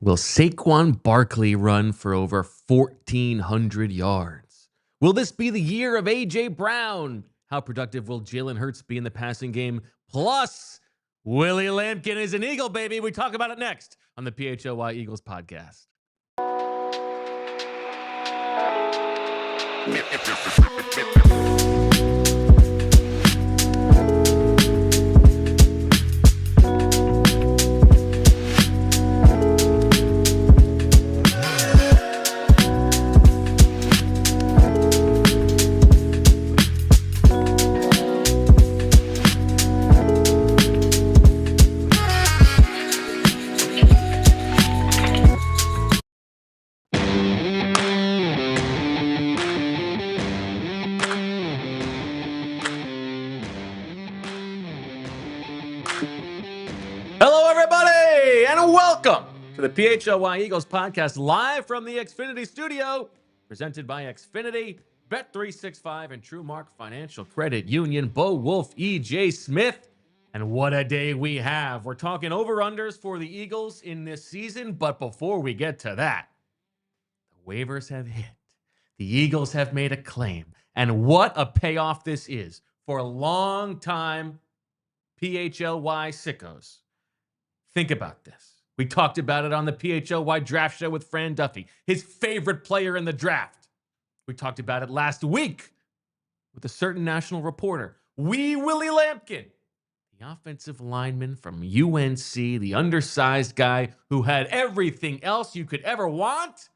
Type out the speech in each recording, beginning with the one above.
Will Saquon Barkley run for over 1,400 yards? Will this be the year of A.J. Brown? How productive will Jalen Hurts be in the passing game? Plus, Willie Lampkin is an Eagle, baby. We talk about it next on the PHLY Eagles podcast. Hello, everybody, and welcome to the PHLY Eagles podcast live from the Xfinity studio, presented by Xfinity, Bet365, and TrueMark Financial Credit Union. Bo Wulf, EJ Smith, and what a day we have. We're talking over-unders for the Eagles in this season, but before we get to that, the waivers have hit. The Eagles have made a claim, and what a payoff this is for long-time PHLY sickos. Think about this. We talked about it on the PHLY draft show with Fran Duffy, his favorite player in the draft. We talked about it last week with a certain national reporter, Willie Lampkin, the offensive lineman from UNC, the undersized guy who had everything else you could ever want,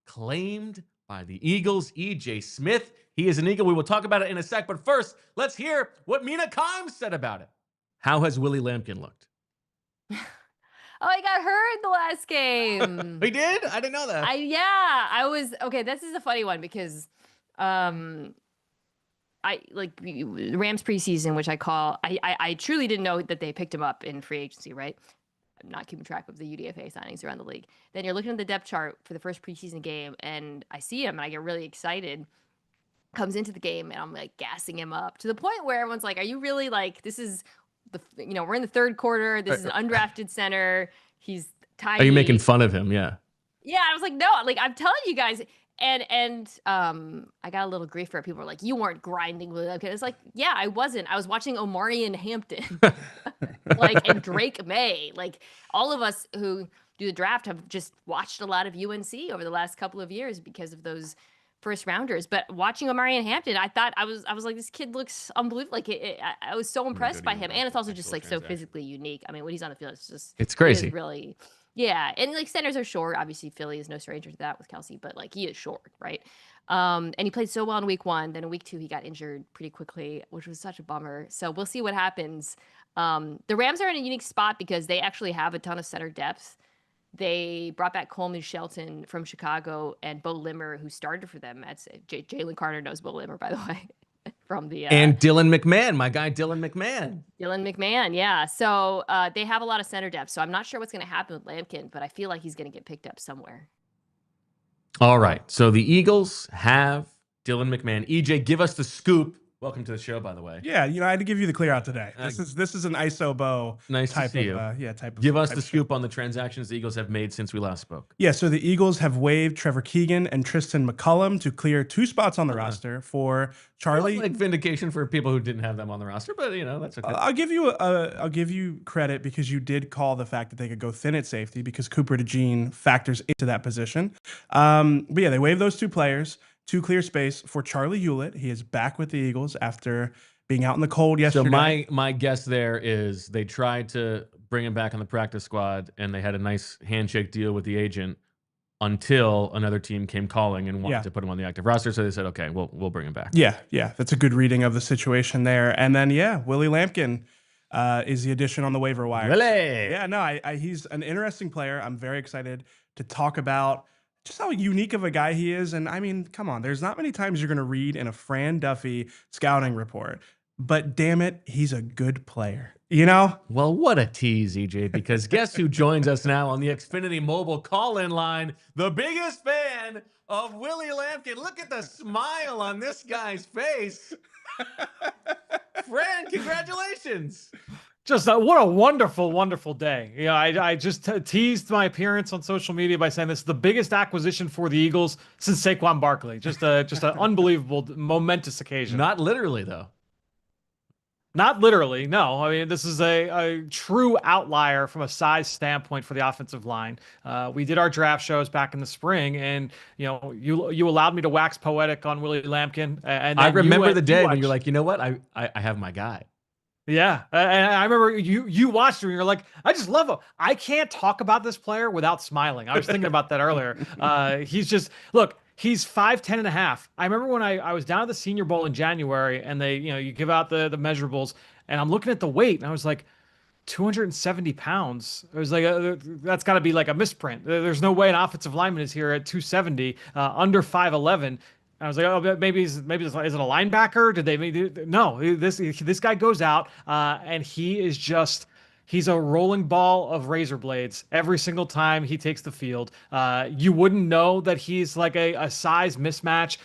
claimed by the Eagles, EJ Smith. He is an Eagle. We will talk about it in a sec, but first, let's hear what Mina Kimes said about it. How has Willie Lampkin looked? Oh, I got hurt in the last game. He did? I didn't know that. I was okay. This is a funny one because, Rams preseason, which I truly didn't know that they picked him up in free agency, right? I'm not keeping track of the UDFA signings around the league. Then you're looking at the depth chart for the first preseason game, and I see him, and I get really excited. Comes into the game, and I'm like gassing him up to the point where everyone's like, "Are you really like this is?" We're in the third quarter. This is an undrafted center. He's tiny. Are you making fun of him? Yeah. Yeah, I was like, no, like I'm telling you guys. And I got a little grief for it. People were like, you weren't grinding with him. It's like, yeah, I wasn't. I was watching Omarion Hampton, and Drake May. Like all of us who do the draft have just watched a lot of UNC over the last couple of years because of those first rounders. But watching Omarion Hampton, I thought I was like, this kid looks unbelievable. Like I was so impressed by him, and it's also just like so physically unique. I mean, when he's on the field, it's crazy. It is really, yeah. And like centers are short. Obviously, Philly is no stranger to that with Kelsey, but like he is short, right? And he played so well in week 1. Then in week 2, he got injured pretty quickly, which was such a bummer. So we'll see what happens. The Rams are in a unique spot because they actually have a ton of center depth. They brought back Coleman Shelton from Chicago and Bo Limmer, who started for them. Jalen Carter knows Bo Limmer, by the way, from the and Dylan McMahon, my guy Dylan McMahon. Dylan McMahon, yeah. So they have a lot of center depth. So I'm not sure what's going to happen with Lampkin, but I feel like he's going to get picked up somewhere. All right. So the Eagles have Dylan McMahon. EJ, give us the scoop. Welcome to the show, by the way. Yeah, I had to give you the clear out today. This is an ISO Bo nice type to see of you. Type of. Give us the scoop on the transactions the Eagles have made since we last spoke. Yeah, so the Eagles have waived Trevor Keegan and Tristan McCullum to clear 2 spots on the roster for Charlie. Like vindication for people who didn't have them on the roster, but that's okay. I'll give you credit because you did call the fact that they could go thin at safety because Cooper DeJean factors into that position. But yeah, they waived those 2 players to clear space for Charlie Hewlett. He is back with the Eagles after being out in the cold yesterday. So my guess there is they tried to bring him back on the practice squad, and they had a nice handshake deal with the agent until another team came calling and wanted to put him on the active roster. So they said, okay, we'll bring him back. Yeah, that's a good reading of the situation there. And then Willie Lampkin is the addition on the waiver wire. Really? Yeah, no, he's an interesting player. I'm very excited to talk about just how unique of a guy he is. And I mean, come on, there's not many times you're going to read in a Fran Duffy scouting report, but damn it, he's a good player. Well, what a tease, EJ, because guess who joins us now on the Xfinity mobile call-in line? The biggest fan of Willie Lampkin. Look at the smile on this guy's face. Fran, congratulations. Just what a wonderful, wonderful day. You know, I just teased my appearance on social media by saying this is the biggest acquisition for the Eagles since Saquon Barkley. Just an unbelievable, momentous occasion. Not literally, though. Not literally, no. I mean, this is a true outlier from a size standpoint for the offensive line. We did our draft shows back in the spring, and you know, you allowed me to wax poetic on Willie Lampkin. And I remember the day when you're like, you know what, I have my guy. Yeah, and I remember you watched him and you're like, I just love him. I can't talk about this player without smiling. I was thinking about that earlier. He's just, look, he's 5'10" and a half. I remember when I was down at the Senior Bowl in January and they, you know, you give out the measurables and I'm looking at the weight and I was like, 270 pounds. It was like, that's got to be like a misprint. There's no way an offensive lineman is here at 270, under 5'11". I was like, oh, maybe is it a linebacker? Did they? No, this guy goes out and he is just. He's a rolling ball of razor blades every single time he takes the field. You wouldn't know that he's like a size mismatch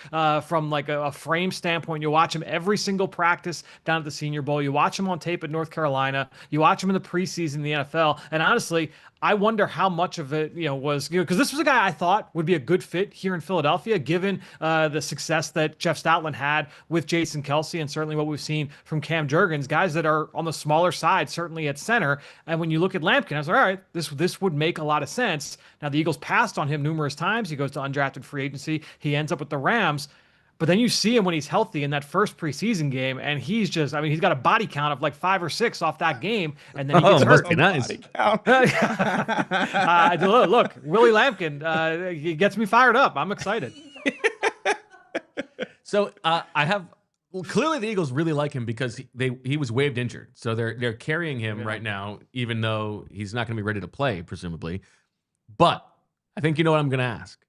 from like a frame standpoint. You watch him every single practice down at the Senior Bowl. You watch him on tape at North Carolina. You watch him in the preseason in the NFL. And honestly, I wonder how much of it, was, because this was a guy I thought would be a good fit here in Philadelphia, given the success that Jeff Stoutland had with Jason Kelce and certainly what we've seen from Cam Jurgens, guys that are on the smaller side, certainly at center. And when you look at Lampkin, I was like, all right, this would make a lot of sense. Now, the Eagles passed on him numerous times. He goes to undrafted free agency. He ends up with the Rams. But then you see him when he's healthy in that first preseason game, and he's just, I mean, he's got a body count of like 5 or 6 off that game, and then he gets hurt. Must be nice. Look, Willie Lampkin, he gets me fired up. I'm excited. So clearly the Eagles really like him because he was waived injured. So they're carrying him right now, even though he's not going to be ready to play, presumably. But I think you know what I'm going to ask.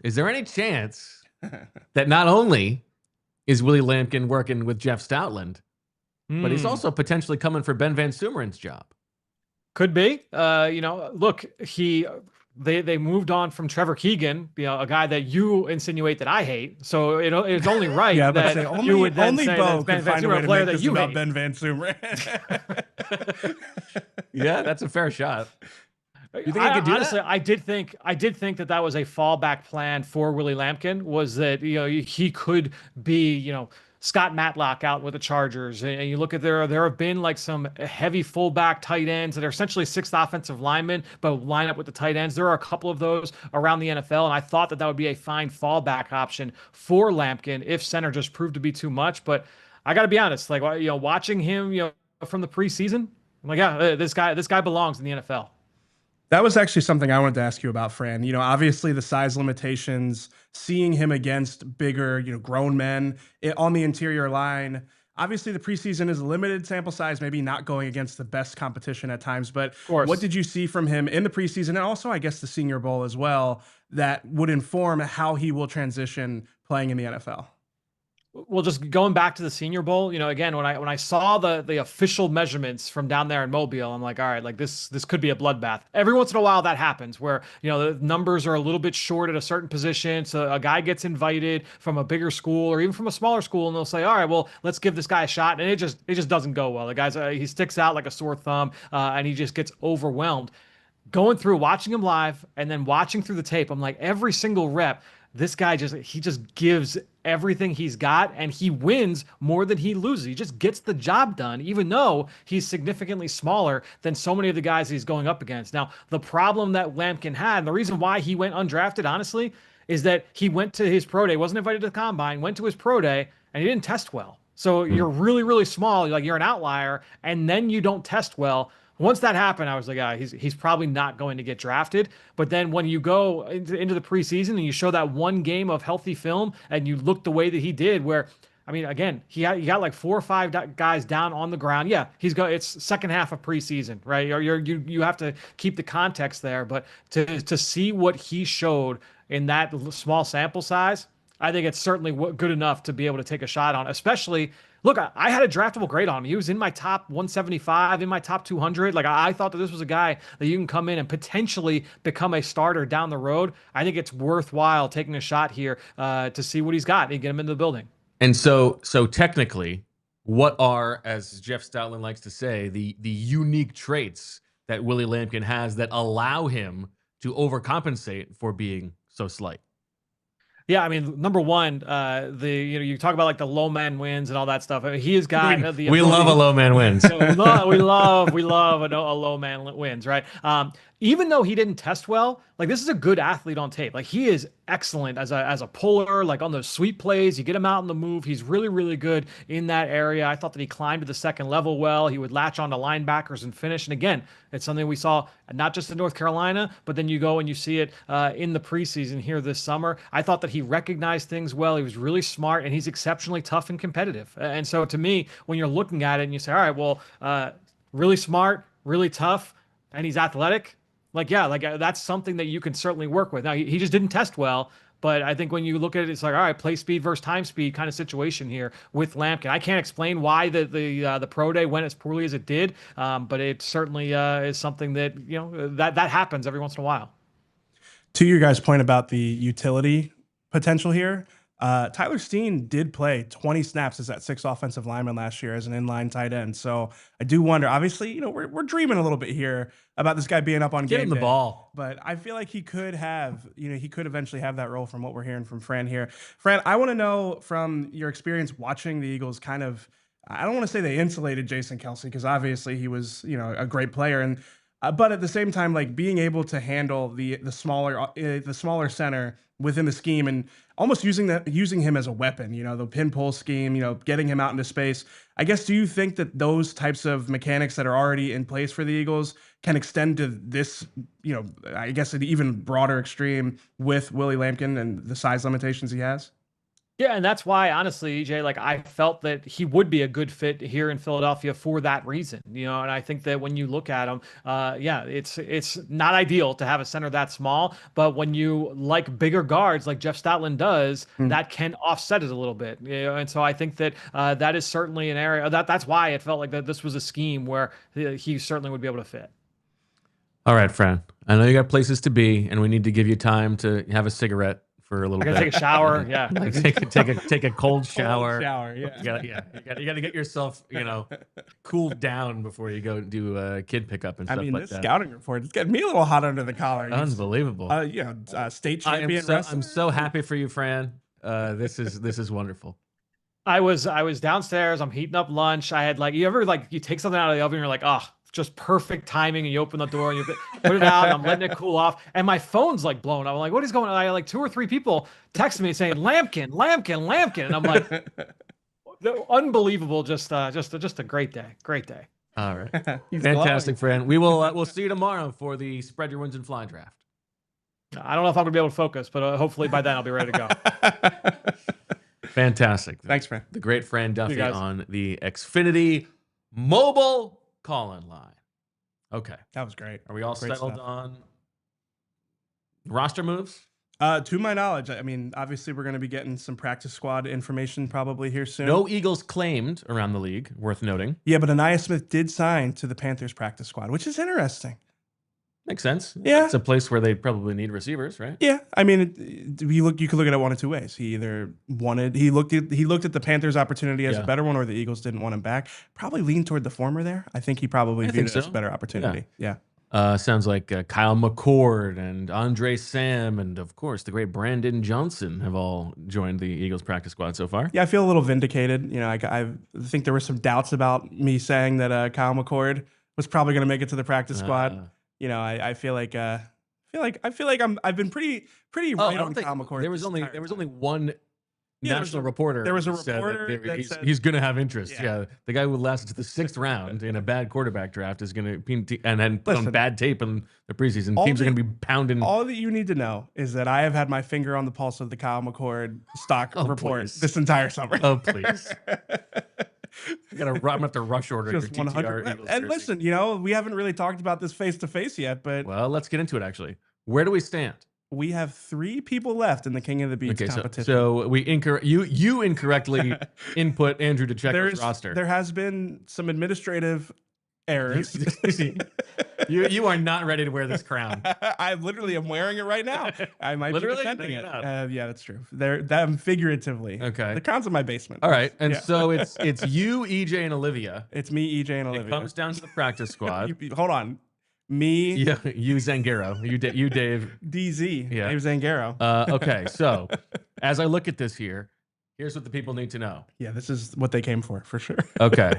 Is there any chance that not only is Willie Lampkin working with Jeff Stoutland, but he's also potentially coming for Ben Van Sumeren's job? Could be. Look, they moved on from Trevor Keegan, a guy that you insinuate that I hate. So it's only right that you would then say that Ben Van Sumeren, a player that you hate. Ben Van Sumeren. Yeah, that's a fair shot. You think he could do honestly, that? I did think that was a fallback plan for Willie Lampkin, was that he could be Scott Matlock out with the Chargers, and you look at there have been like some heavy fullback tight ends that are essentially sixth offensive linemen, but line up with the tight ends. There are a couple of those around the NFL, and I thought that would be a fine fallback option for Lampkin if center just proved to be too much. But I got to be honest, like watching him, from the preseason, I'm like, yeah, this guy belongs in the NFL. That was actually something I wanted to ask you about, Fran. Obviously the size limitations, seeing him against bigger, grown men on the interior line. Obviously the preseason is a limited sample size, maybe not going against the best competition at times, but what did you see from him in the preseason and also, I guess, the Senior Bowl as well that would inform how he will transition playing in the NFL? Well, just going back to the Senior Bowl, again, when I saw the official measurements from down there in Mobile, I'm like, all right, like this could be a bloodbath. Every once in a while that happens where, the numbers are a little bit short at a certain position. So a guy gets invited from a bigger school or even from a smaller school and they'll say, all right, well, let's give this guy a shot. And it just doesn't go well. The guy's, he sticks out like a sore thumb and he just gets overwhelmed. Going through, watching him live and then watching through the tape, I'm like, every single rep, this guy just gives everything he's got and he wins more than he loses. He just gets the job done, even though he's significantly smaller than so many of the guys he's going up against. Now, the problem that Lampkin had, and the reason why he went undrafted, honestly, is that he went to his pro day, wasn't invited to the combine, went to his pro day, and he didn't test well. So you're really, really small, like you're an outlier, and then you don't test well. Once that happened, I was like, he's probably not going to get drafted. But then when you go into the preseason and you show that one game of healthy film and you look the way that he did, where, I mean, again, he got like 4 or 5 guys down on the ground. Yeah, it's second half of preseason, right? You have to keep the context there. But to see what he showed in that small sample size, I think it's certainly good enough to be able to take a shot on, especially. Look, I had a draftable grade on him. He was in my top 175, in my top 200. Like, I thought that this was a guy that you can come in and potentially become a starter down the road. I think it's worthwhile taking a shot here to see what he's got and get him into the building. And so technically, what are, as Jeff Stoutland likes to say, the unique traits that Willie Lampkin has that allow him to overcompensate for being so slight? Yeah, I mean, number one, you talk about like the low man wins and all that stuff. I mean, he has got the we ability. love a low man wins. So we love a low man wins, right? Even though he didn't test well, like this is a good athlete on tape. Like he is excellent as a puller, like on those sweep plays. You get him out in the move. He's really, really good in that area. I thought that he climbed to the second level well. He would latch onto linebackers and finish. And again, it's something we saw not just in North Carolina, but then you go and you see it in the preseason here this summer. I thought that he recognized things well. He was really smart, and he's exceptionally tough and competitive. And so to me, when you're looking at it and you say, all right, well, really smart, really tough, and he's athletic, that's something that you can certainly work with. Now, he just didn't test well, but I think when you look at it, it's like, all right, play speed versus time speed kind of situation here with Lampkin. I can't explain why the pro day went as poorly as it did, but it certainly is something that, that happens every once in a while. To your guys' point about the utility potential here, Tyler Steen did play 20 snaps as that 6th offensive lineman last year as an inline tight end. So I do wonder, obviously, we're dreaming a little bit here about this guy being up on Give game him the day, ball. but I feel like he could have, he could eventually have that role from what we're hearing from Fran here. Fran, I want to know from your experience watching the Eagles kind of, I don't want to say they insulated Jason Kelce because obviously he was, a great player, and but at the same time, like being able to handle the smaller center within the scheme and almost using him as a weapon, the pin pull scheme, getting him out into space. I guess, do you think that those types of mechanics that are already in place for the Eagles can extend to this, I guess an even broader extreme with Willie Lampkin and the size limitations he has? Yeah, and that's why, honestly, EJ, like I felt that he would be a good fit here in Philadelphia for that reason, and I think that when you look at him, it's not ideal to have a center that small, but when you like bigger guards like Jeff Stoutland does, that can offset it a little bit, and so I think that that is certainly an area that's why it felt like that this was a scheme where he certainly would be able to fit. All right, Fran, I know you got places to be, and we need to give you time to have a cigarette for a little bit. Take a shower, yeah. take a cold shower. Cold shower, yeah. You gotta get yourself, cooled down before you go do a kid pickup and stuff like that. This scouting report is getting me a little hot under the collar. Unbelievable. State champion. I'm so happy for you, Fran. This is wonderful. I was downstairs. I'm heating up lunch. I had you take something out of the oven, and you're like, oh, just perfect timing, and you open the door and you put it out, and I'm letting it cool off, and my phone's like blowing up. I'm like, what is going on? I had like 2 or 3 people text me saying Lampkin, and I'm like, unbelievable. Just a great day. All right. Fantastic, Fran. We'll see you tomorrow for the Spread Your Wins and Fly draft. I don't know if I'm gonna be able to focus, but hopefully by then I'll be ready to go. Fantastic. Thanks, Fran. The great Fran Duffy on the Xfinity mobile call-in line. Okay. That was great. Are we all Great settled stuff. on roster moves? To my knowledge, I mean, obviously we're going to be getting some practice squad information probably here soon. No Eagles claimed around the league, worth noting. Yeah, but Anaya Smith did sign to the Panthers practice squad, which is interesting. Makes sense. Yeah. It's a place where they probably need receivers, right? Yeah, I mean, you could look at it one of two ways. He looked at the Panthers opportunity as a better one, or the Eagles didn't want him back. Probably leaned toward the former there. I think he probably viewed it as a better opportunity. Yeah. Sounds like Kyle McCord and Andre Sam and, of course, the great Brandon Johnson have all joined the Eagles practice squad so far. Yeah, I feel a little vindicated. I think there were some doubts about me saying that Kyle McCord was probably going to make it to the practice squad. I feel like I've been pretty right on Kyle McCord. There was only one national reporter. There was a said reporter that said he's going to have interest. Yeah, the guy who lasted to the 6th round in a bad quarterback draft is going to and then put on bad tape in the preseason. Teams are going to be pounding. All that you need to know is that I have had my finger on the pulse of the Kyle McCord stock report this entire summer. Oh please. I'm gonna have to rush order just your 100. TTR Eagles and jersey. listen, we haven't really talked about this face to face yet, but let's get into it. Actually, where do we stand? We have 3 people left in the King of the Beats competition. So you incorrectly input Andrew to check his roster. There has been some administrative errors. You are not ready to wear this crown. I literally am wearing it right now. I might Literally? be defending No, it. you're not. Yeah, that's true. That figuratively. Okay. The crown's in my basement. All right. And Yeah. so it's you, EJ, and Olivia. It's me, EJ, and Olivia. It comes down to the practice squad. Hold on. Me, Yeah, you Zangaro. You Dave. DZ, Yeah. Dave Zangaro. Okay, so as I look at this here, here's what the people need to know. Yeah, this is what they came for sure. Okay.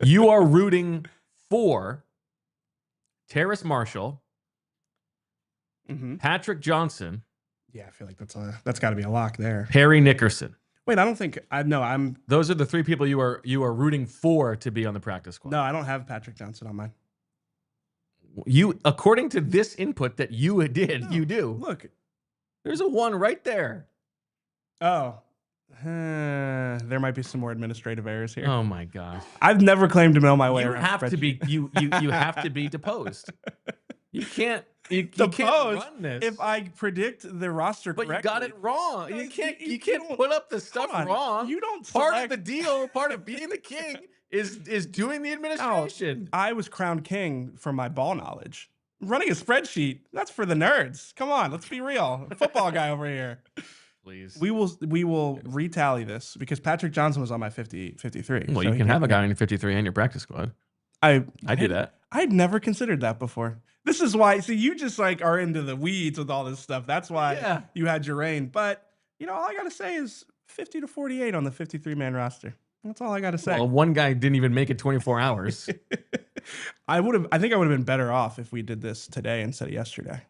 You are rooting for Terrace Marshall, Patrick Johnson. Yeah, I feel like that's got to be a lock there. Perry Nickerson. Wait, I don't think I'm. Those are the three people you are rooting for to be on the practice squad. No, I don't have Patrick Johnson on mine. You, according to this input that you did, No, you do. Look. There's a 1 right there. Oh. There might be some more administrative errors here. Oh my gosh. I've never claimed to know my way You around. have to be you have to be deposed. You can't run this. If I predict the roster But correctly. you got it wrong. No, You can't you don't- put up the stuff Hold on. wrong. You don't Part select- of the deal, part of being the king is doing the administration. I was crowned king for my ball knowledge. Running a spreadsheet, that's for the nerds. Come on, let's be real. Football guy over here. Please. We will retally this because Patrick Johnson was on my 53. Well, so you he can have a can't- guy in your 53 and your practice squad. I do that. I'd never considered that before. This is why. See, you just like are into the weeds with all this stuff. That's why you had your reign. But all I gotta say is 50 to 48 on the 53-man roster. That's all I gotta say. Well, one guy didn't even make it 24 hours. I think I would have been better off if we did this today instead of yesterday,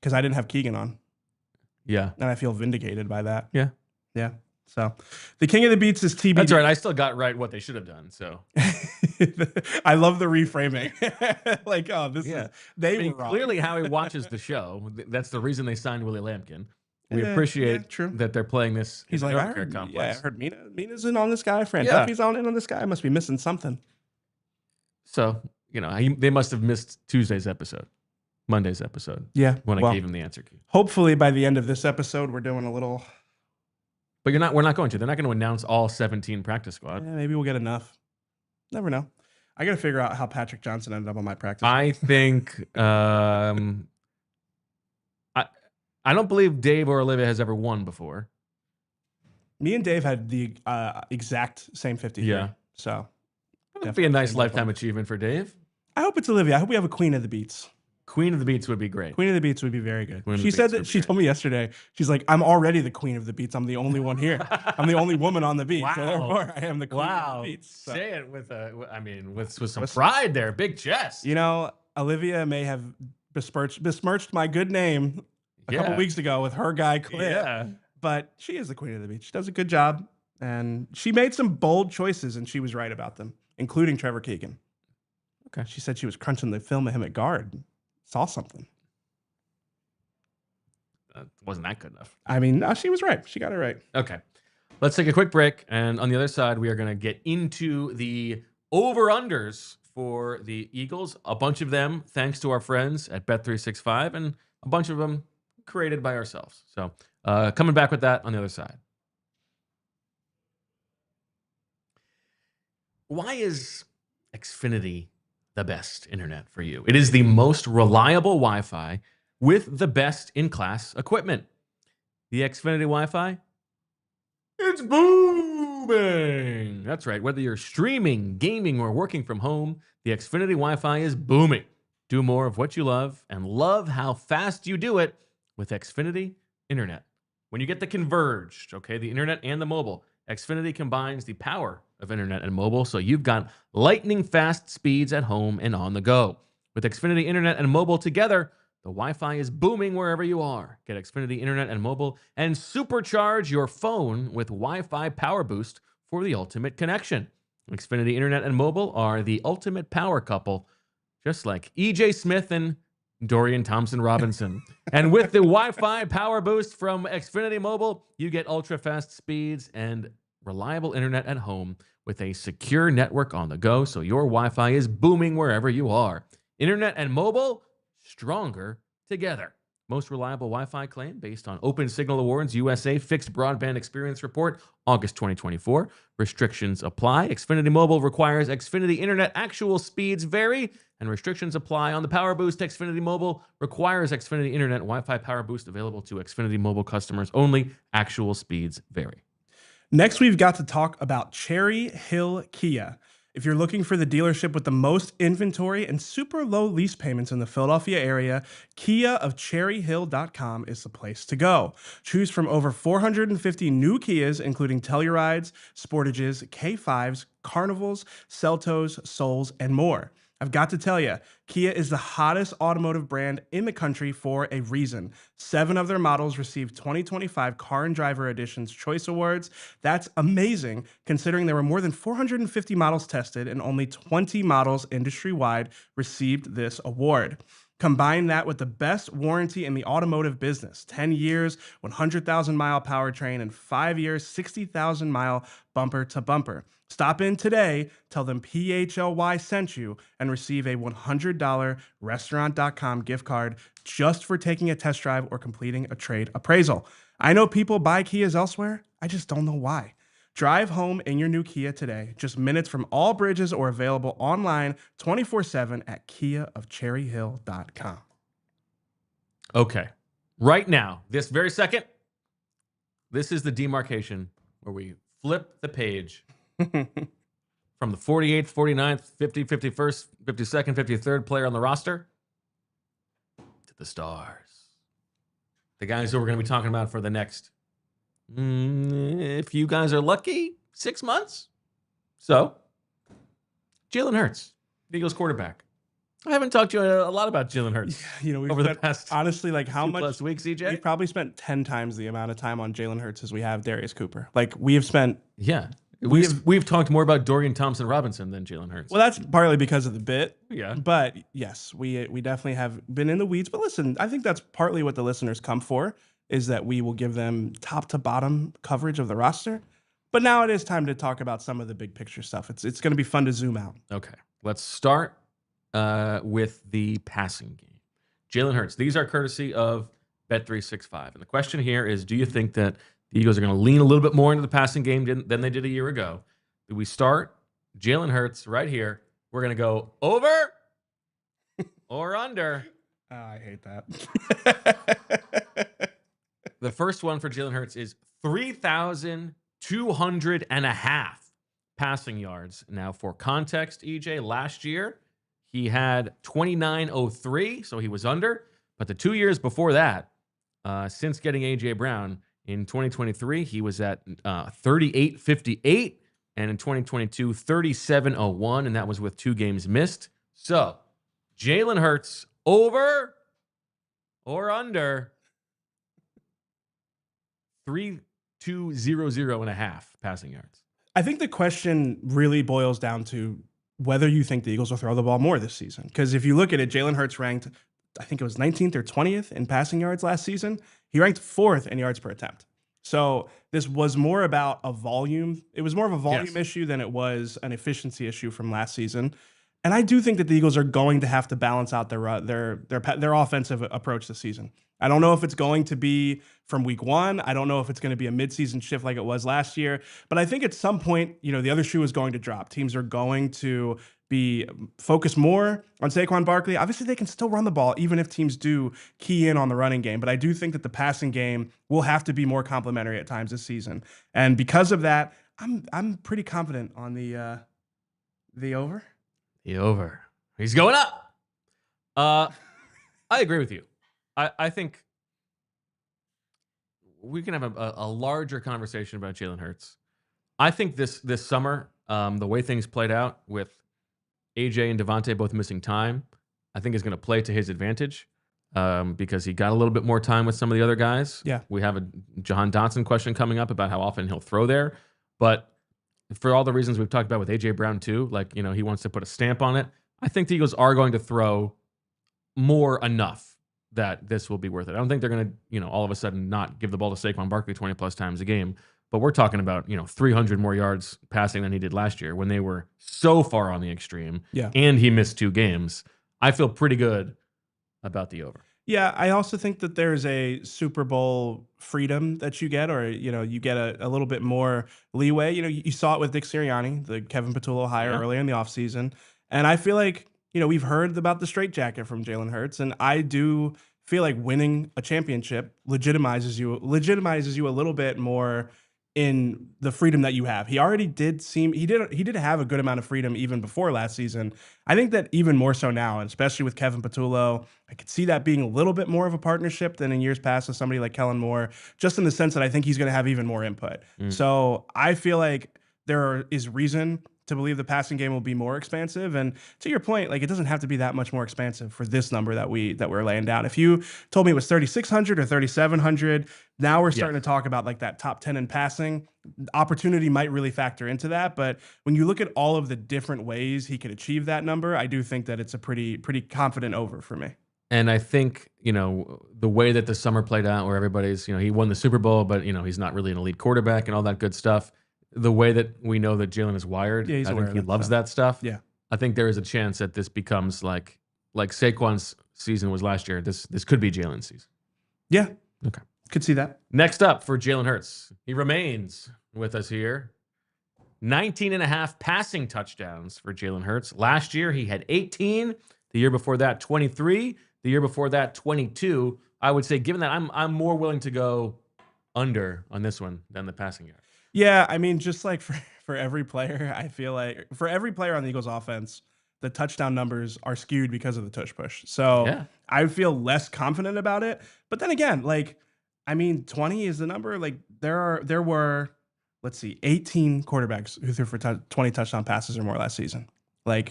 because I didn't have Keegan on, Yeah. and I feel vindicated by that. Yeah. Yeah. So, the king of the beats is TBD. That's right. I still got right what they should have done. So I love the reframing. Like, oh, this is they I mean, were wrong. clearly Howie watches the show. That's the reason they signed Willie Lampkin. We Yeah, appreciate true. that they're playing this. He's in like, the I North Care heard, complex. I heard Mina's in on this guy. Fran Yeah. Duffy's in on this guy. I must be missing something. So they must have missed Tuesday's episode, Monday's episode. Yeah. When I gave him the answer key. Hopefully by the end of this episode, we're doing a little. But we're not going to. They're not going to announce all 17 practice squad. Maybe we'll get enough. Never know. I got to figure out how Patrick Johnson ended up on my practice. I think I don't believe Dave or Olivia has ever won before. Me and Dave had the exact same 53. Yeah. So That'd be a nice lifetime achievement for Dave. I hope it's Olivia. I hope we have a queen of the beats. Queen of the Beats would be great. Queen of the beats would be very good. Queen of She the said Beats that would be she great. told me yesterday. She's like, I'm already the queen of the beats. I'm the only one here. I'm the only woman on the beat. So Wow. therefore, I am the queen Wow. of the beats. So, Say it with some pride there. Big chest. Olivia may have besmirched my good name a couple weeks ago with her guy Cliff. Yeah. But she is the queen of the beat. She does a good job. And she made some bold choices, and she was right about them, including Trevor Keegan. Okay. She said she was crunching the film of him at guard. Saw something. Wasn't that good enough? I mean, no, she was right. She got it right. Okay. Let's take a quick break. And on the other side, we are going to get into the over-unders for the Eagles. A bunch of them, thanks to our friends at Bet365, and a bunch of them created by ourselves. So coming back with that on the other side. Why is Xfinity the best internet for you? It is the most reliable Wi-Fi with the best in-class equipment. The Xfinity Wi-Fi, it's booming. That's right. Whether you're streaming, gaming, or working from home, the Xfinity Wi-Fi is booming. Do more of what you love and love how fast you do it with Xfinity Internet. When you get the converged, the internet and the mobile, Xfinity combines the power of internet and mobile, so you've got lightning fast speeds at home and on the go. With Xfinity Internet and mobile together, the Wi-Fi is booming wherever you are. Get Xfinity Internet and mobile and supercharge your phone with Wi-Fi Power Boost for the ultimate connection. Xfinity Internet and mobile are the ultimate power couple, just like EJ Smith and Dorian Thompson-Robinson. And with the Wi-Fi Power Boost from Xfinity Mobile, you get ultra-fast speeds and reliable internet at home with a secure network on the go, so your Wi-Fi is booming wherever you are. Internet and mobile, stronger together. most reliable Wi-Fi claim based on Open Signal Awards USA Fixed Broadband Experience Report, August 2024. Restrictions apply. Xfinity Mobile requires Xfinity Internet actual speeds vary, and restrictions apply on the Power Boost. Xfinity Mobile requires Xfinity Internet Wi-Fi Power Boost available to Xfinity Mobile customers only. Actual speeds vary. Next, we've got to talk about Cherry Hill Kia. If you're looking for the dealership with the most inventory and super low lease payments in the Philadelphia area, Kia of CherryHill.com is the place to go. Choose from over 450 new Kias, including Tellurides, Sportages, K5s, Carnivals, Seltos, Souls, and more. I've got to tell you, Kia is the hottest automotive brand in the country for a reason. 7 of their models received 2025 Car and Driver Edition's Choice Awards. That's amazing, considering there were more than 450 models tested and only 20 models industry-wide received this award. Combine that with the best warranty in the automotive business, 10 years, 100,000-mile powertrain, and 5 years, 60,000-mile bumper-to-bumper. Stop in today, tell them PHLY sent you, and receive a $100 restaurant.com gift card just for taking a test drive or completing a trade appraisal. I know people buy Kias elsewhere. I just don't know why. Drive home in your new Kia today, just minutes from all bridges or available online 24/7 at kiaofcherryhill.com. Okay. Right now, this very second, this is the demarcation where we flip the page from the 48th, 49th, 50, 51st, 52nd, 53rd player on the roster to the stars. The guys who we're going to be talking about for the next, if you guys are lucky, 6 months. So, Jalen Hurts, the Eagles quarterback. I haven't talked to you a lot about Jalen Hurts We've over the spent, past honestly, like how much plus weeks, EJ? We've probably spent 10 times the amount of time on Jalen Hurts as we have Darius Cooper. Like we have spent. Yeah. We've talked more about Dorian Thompson-Robinson than Jalen Hurts. Well, that's partly because of the bit. Yeah. But yes, we definitely have been in the weeds. But listen, I think that's partly what the listeners come for, is that we will give them top to bottom coverage of the roster. But now it is time to talk about some of the big picture stuff. It's going to be fun to zoom out. Okay. Let's start with the passing game. Jalen Hurts. These are courtesy of Bet365. And the question here is, do you think that the Eagles are going to lean a little bit more into the passing game than they did a year ago? Do we start Jalen Hurts right here? We're going to go over or under. Oh, I hate that. The first one for Jalen Hurts is 3,200.5 passing yards. Now, for context, EJ, last year he had 2,903, so he was under. But the 2 years before that, since getting A.J. Brown, in 2023, he was at 38.58, and in 2022, 37.01, and that was with 2 games missed. So, Jalen Hurts, over or under 3,200.5 passing yards? I think the question really boils down to whether you think the Eagles will throw the ball more this season. Because if you look at it, Jalen Hurts ranked, I think it was 19th or 20th in passing yards last season. He ranked 4th in yards per attempt. So this was more about a volume. It was more of a volume issue than it was an efficiency issue from last season. And I do think that the Eagles are going to have to balance out their offensive approach this season. I don't know if it's going to be from week 1. I don't know if it's going to be a midseason shift like it was last year. But I think at some point, the other shoe is going to drop. Teams are going to be focused more on Saquon Barkley. Obviously, they can still run the ball, even if teams do key in on the running game. But I do think that the passing game will have to be more complementary at times this season. And because of that, I'm pretty confident on the over. The over. He's going up. I agree with you. I think we can have a larger conversation about Jalen Hurts. I think this summer, the way things played out with AJ and DeVonta both missing time, I think is going to play to his advantage because he got a little bit more time with some of the other guys. Yeah. We have a Jahan Dotson question coming up about how often he'll throw there. But for all the reasons we've talked about with AJ Brown too, like, he wants to put a stamp on it. I think the Eagles are going to throw more enough that this will be worth it. I don't think they're going to, all of a sudden not give the ball to Saquon Barkley 20 plus times a game. But we're talking about, 300 more yards passing than he did last year when they were so far on the extreme. Yeah. And he missed 2 games. I feel pretty good about the over. Yeah, I also think that there's a Super Bowl freedom that you get, or you get a little bit more leeway. You saw it with Nick Sirianni, the Kevin Patullo hire Yeah. earlier in the offseason. And I feel like, we've heard about the straitjacket from Jalen Hurts, and I do feel like winning a championship legitimizes you a little bit more in the freedom that you have. He already he did have a good amount of freedom even before last season. I think that even more so now, and especially with Kevin Patullo, I could see that being a little bit more of a partnership than in years past with somebody like Kellen Moore, just in the sense that I think he's going to have even more input. So I feel like there is reason to believe the passing game will be more expansive. And to your point, like, it doesn't have to be that much more expansive for this number that we're laying down. If you told me it was 3,600 or 3,700, now we're starting to talk about like that top 10 in passing. Opportunity might really factor into that. But when you look at all of the different ways he could achieve that number, I do think that it's a pretty confident over for me. And I think, the way that the summer played out, where everybody's, he won the Super Bowl, but, he's not really an elite quarterback and all that good stuff. The way that we know that Jalen is wired, Yeah, he's I aware think he of that loves stuff. that stuff. Yeah. I think there is a chance that this becomes like Saquon's season was last year. This could be Jalen's season. Yeah. Okay. Could see that. Next up for Jalen Hurts, he remains with us here. 19 and a half passing touchdowns for Jalen Hurts. Last year, he had 18. The year before that, 23. The year before that, 22. I would say, given that, I'm more willing to go under on this one than the passing yard. Yeah, I mean, just like for every player, I feel like for every player on the Eagles offense, the touchdown numbers are skewed because of the tush push. So Yeah. I feel less confident about it. But then again, 20 is the number. Like there were, let's see, 18 quarterbacks who threw for 20 touchdown passes or more last season. Yeah.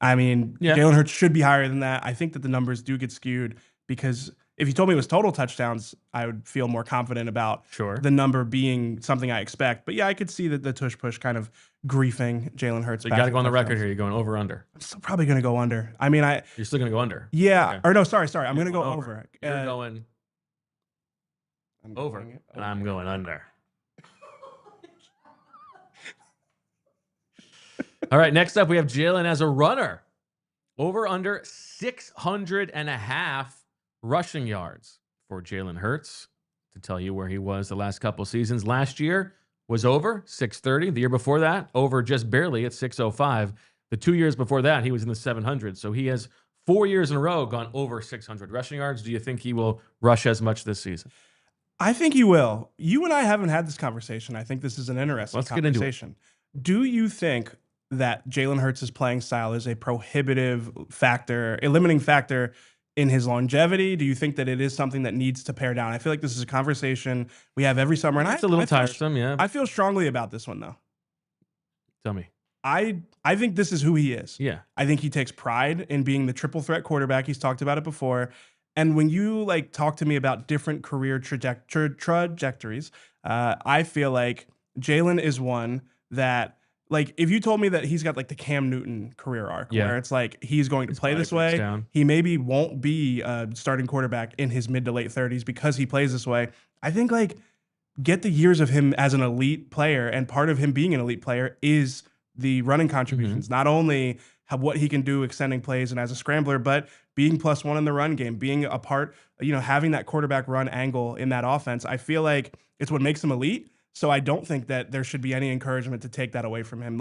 Jalen Hurts should be higher than that. I think that the numbers do get skewed because if you told me it was total touchdowns, I would feel more confident about the number being something I expect. But yeah, I could see that the tush push kind of griefing Jalen Hurts. So you got to go on the record here. You're going over under. I'm still probably going to go under. You're still going to go under. Yeah. Okay. Or no, sorry. I'm going to go over. You're going over, and I'm going under. All right, next up, we have Jalen as a runner. Over under 600 and a half rushing yards for Jalen Hurts. To tell you where he was the last couple seasons. Last year was over 630. The year before that, over just barely at 605. The 2 years before that, he was in the 700s. So he has 4 years in a row gone over 600 rushing yards. Do you think he will rush as much this season? I think he will. You and I haven't had this conversation. I think this is an interesting conversation. Do you think that Jalen Hurts' playing style is a prohibitive factor, a limiting factor in his longevity? Do you think that it is something that needs to pare down? I feel like this is a conversation we have every summer. And it's a little tiresome, yeah. I feel strongly about this one, though. Tell me. I think this is who he is. Yeah. I think he takes pride in being the triple threat quarterback. He's talked about it before. And when you talk to me about different career trajectories, I feel like Jalen is one that, if you told me that he's got the Cam Newton career arc, where it's he's going to play this way, he maybe won't be a starting quarterback in his mid to late 30s because he plays this way. I think get the years of him as an elite player, and part of him being an elite player is the running contributions, not only what he can do extending plays and as a scrambler, but being +1 in the run game, being a part, having that quarterback run angle in that offense. I feel like it's what makes him elite. So I don't think that there should be any encouragement to take that away from him.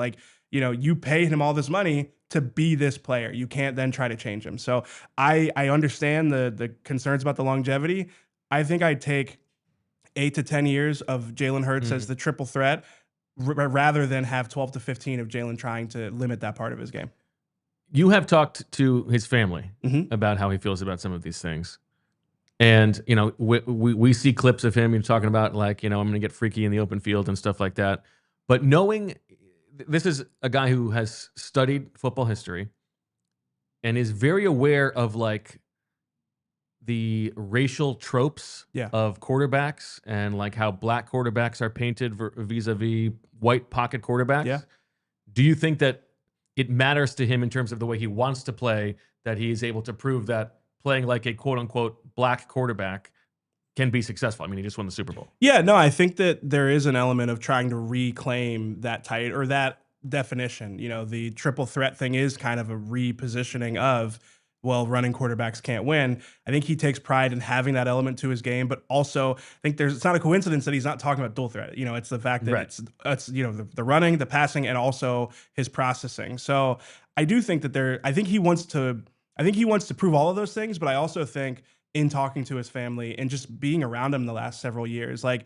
You pay him all this money to be this player. You can't then try to change him. So I understand the concerns about the longevity. I think I'd take 8 to 10 years of Jalen Hurts as the triple threat rather than have 12 to 15 of Jalen trying to limit that part of his game. You have talked to his family about how he feels about some of these things. And, we see clips of him talking about I'm going to get freaky in the open field and stuff like that. But knowing this is a guy who has studied football history and is very aware of the racial tropes of quarterbacks and how black quarterbacks are painted vis-a-vis white pocket quarterbacks. Yeah. Do you think that it matters to him in terms of the way he wants to play, that he is able to prove that playing like a quote-unquote black quarterback can be successful? I mean, he just won the Super Bowl. Yeah, no, I think that there is an element of trying to reclaim that tight or that definition. The triple threat thing is kind of a repositioning of well, running quarterbacks can't win. I think he takes pride in having that element to his game, but also I think it's not a coincidence that he's not talking about dual threat. You know, it's the fact that it's you know, the running, the passing, and also his processing. So I do think that I think he wants to prove all of those things, but I also think in talking to his family and just being around him the last several years, like,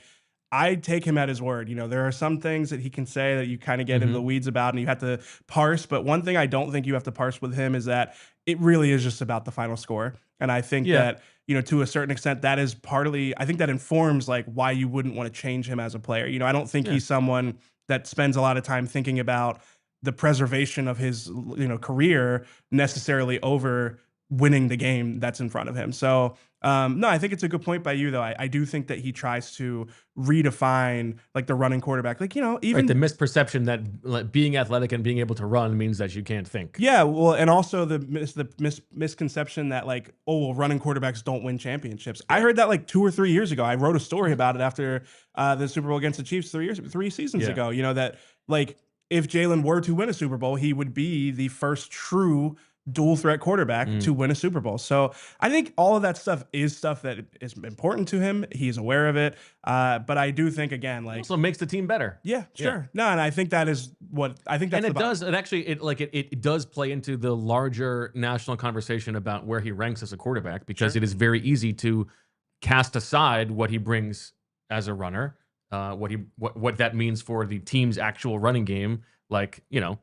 I take him at his word. You know, there are some things that he can say that you kind of get into the weeds about and you have to parse. But one thing I don't think you have to parse with him is that it really is just about the final score. And I think that, you know, to a certain extent, that is partly, I think that informs like why you wouldn't want to change him as a player. You know, I don't think he's someone that spends a lot of time thinking about the preservation of his, you know, career necessarily over winning the game that's in front of him. So no, I think it's a good point by you, though. I do think that he tries to redefine like the running quarterback. Like, you know, even the misperception that being athletic and being able to run means that you can't think. Yeah, well, and also the misconception that like, oh, well, running quarterbacks don't win championships. I heard that like 2 or 3 years ago. I wrote a story about it after the Super Bowl against the Chiefs 3 seasons ago. You know, that like if Jalen were to win a Super Bowl, he would be the first true dual threat quarterback to win a Super Bowl. So I think all of that stuff is stuff that is important to him. He's aware of it. But I do think, again, like, also makes the team better. Yeah, sure. No, and I think that is what I think that's and it does play into the larger national conversation about where he ranks as a quarterback, because it is very easy to cast aside what he brings as a runner, what that means for the team's actual running game, like, you know,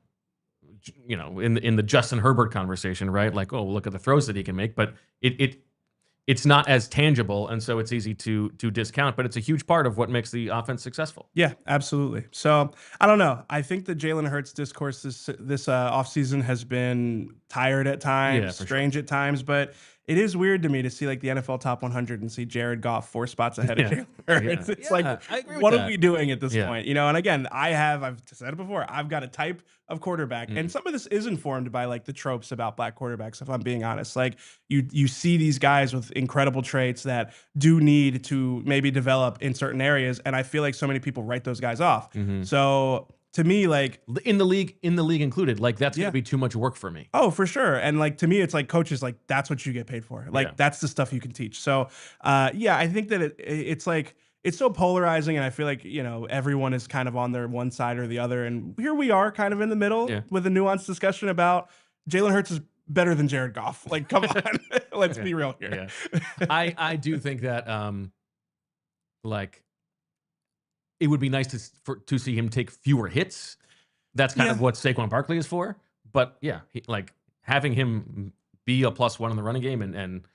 in the Justin Herbert conversation, right? Like, oh, look at the throws that he can make, but it's not as tangible, and so it's easy to discount. But it's a huge part of what makes the offense successful. Yeah, absolutely. So I don't know. I think the Jalen Hurts discourse this offseason has been tired at times, strange at times, but it is weird to me to see like the NFL top 100 and see Jared Goff 4 spots ahead of Jalen Hurts. It's like, what are we doing at this point? You know, and again, I've said it before, I've got a type of quarterback, and some of this is informed by like the tropes about black quarterbacks, if I'm being honest. Like you see these guys with incredible traits that do need to maybe develop in certain areas, and I feel like so many people write those guys off. So to me, like in the league included, like that's gonna be too much work for me. Oh, for sure. And like to me, it's like coaches, like that's what you get paid for. Like that's the stuff you can teach. So I think that it's like it's so polarizing, and I feel like, you know, everyone is kind of on their one side or the other, and here we are kind of in the middle with a nuanced discussion about Jalen Hurts is better than Jared Goff. Like, come on, let's be real here. I do think that like, it would be nice to see him take fewer hits. That's kind of what Saquon Barkley is for. But like having him be a +1 in the running game and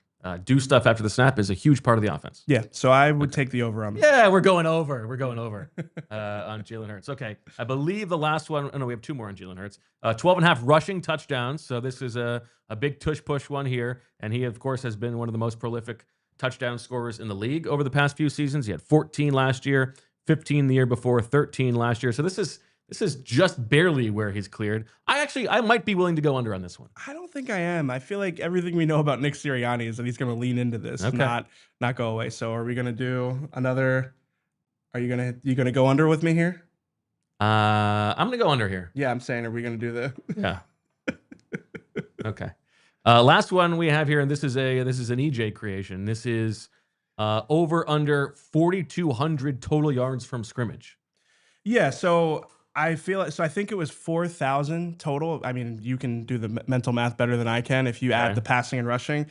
do stuff after the snap is a huge part of the offense. Yeah, so I would take the over on that. Yeah, we're going over. On Jalen Hurts. Okay, I believe the last one. Oh no, we have 2 more on Jalen Hurts. 12.5 rushing touchdowns. So this is a big tush push one here, and he of course has been one of the most prolific touchdown scorers in the league over the past few seasons. He had 14 last year, 15 the year before, 13 last year. So this is just barely where he's cleared. I might be willing to go under on this one. I don't think I am. I feel like everything we know about Nick Sirianni is that he's going to lean into this, not go away. So are we going to do another? Are you going to go under with me here? I'm going to go under here. Yeah, I'm saying, are we going to do the? Yeah. Okay. Last one we have here, and this is an EJ creation. This is over under 4,200 total yards from scrimmage. Yeah, so I think it was 4,000 total. I mean, you can do the mental math better than I can if you add the passing and rushing.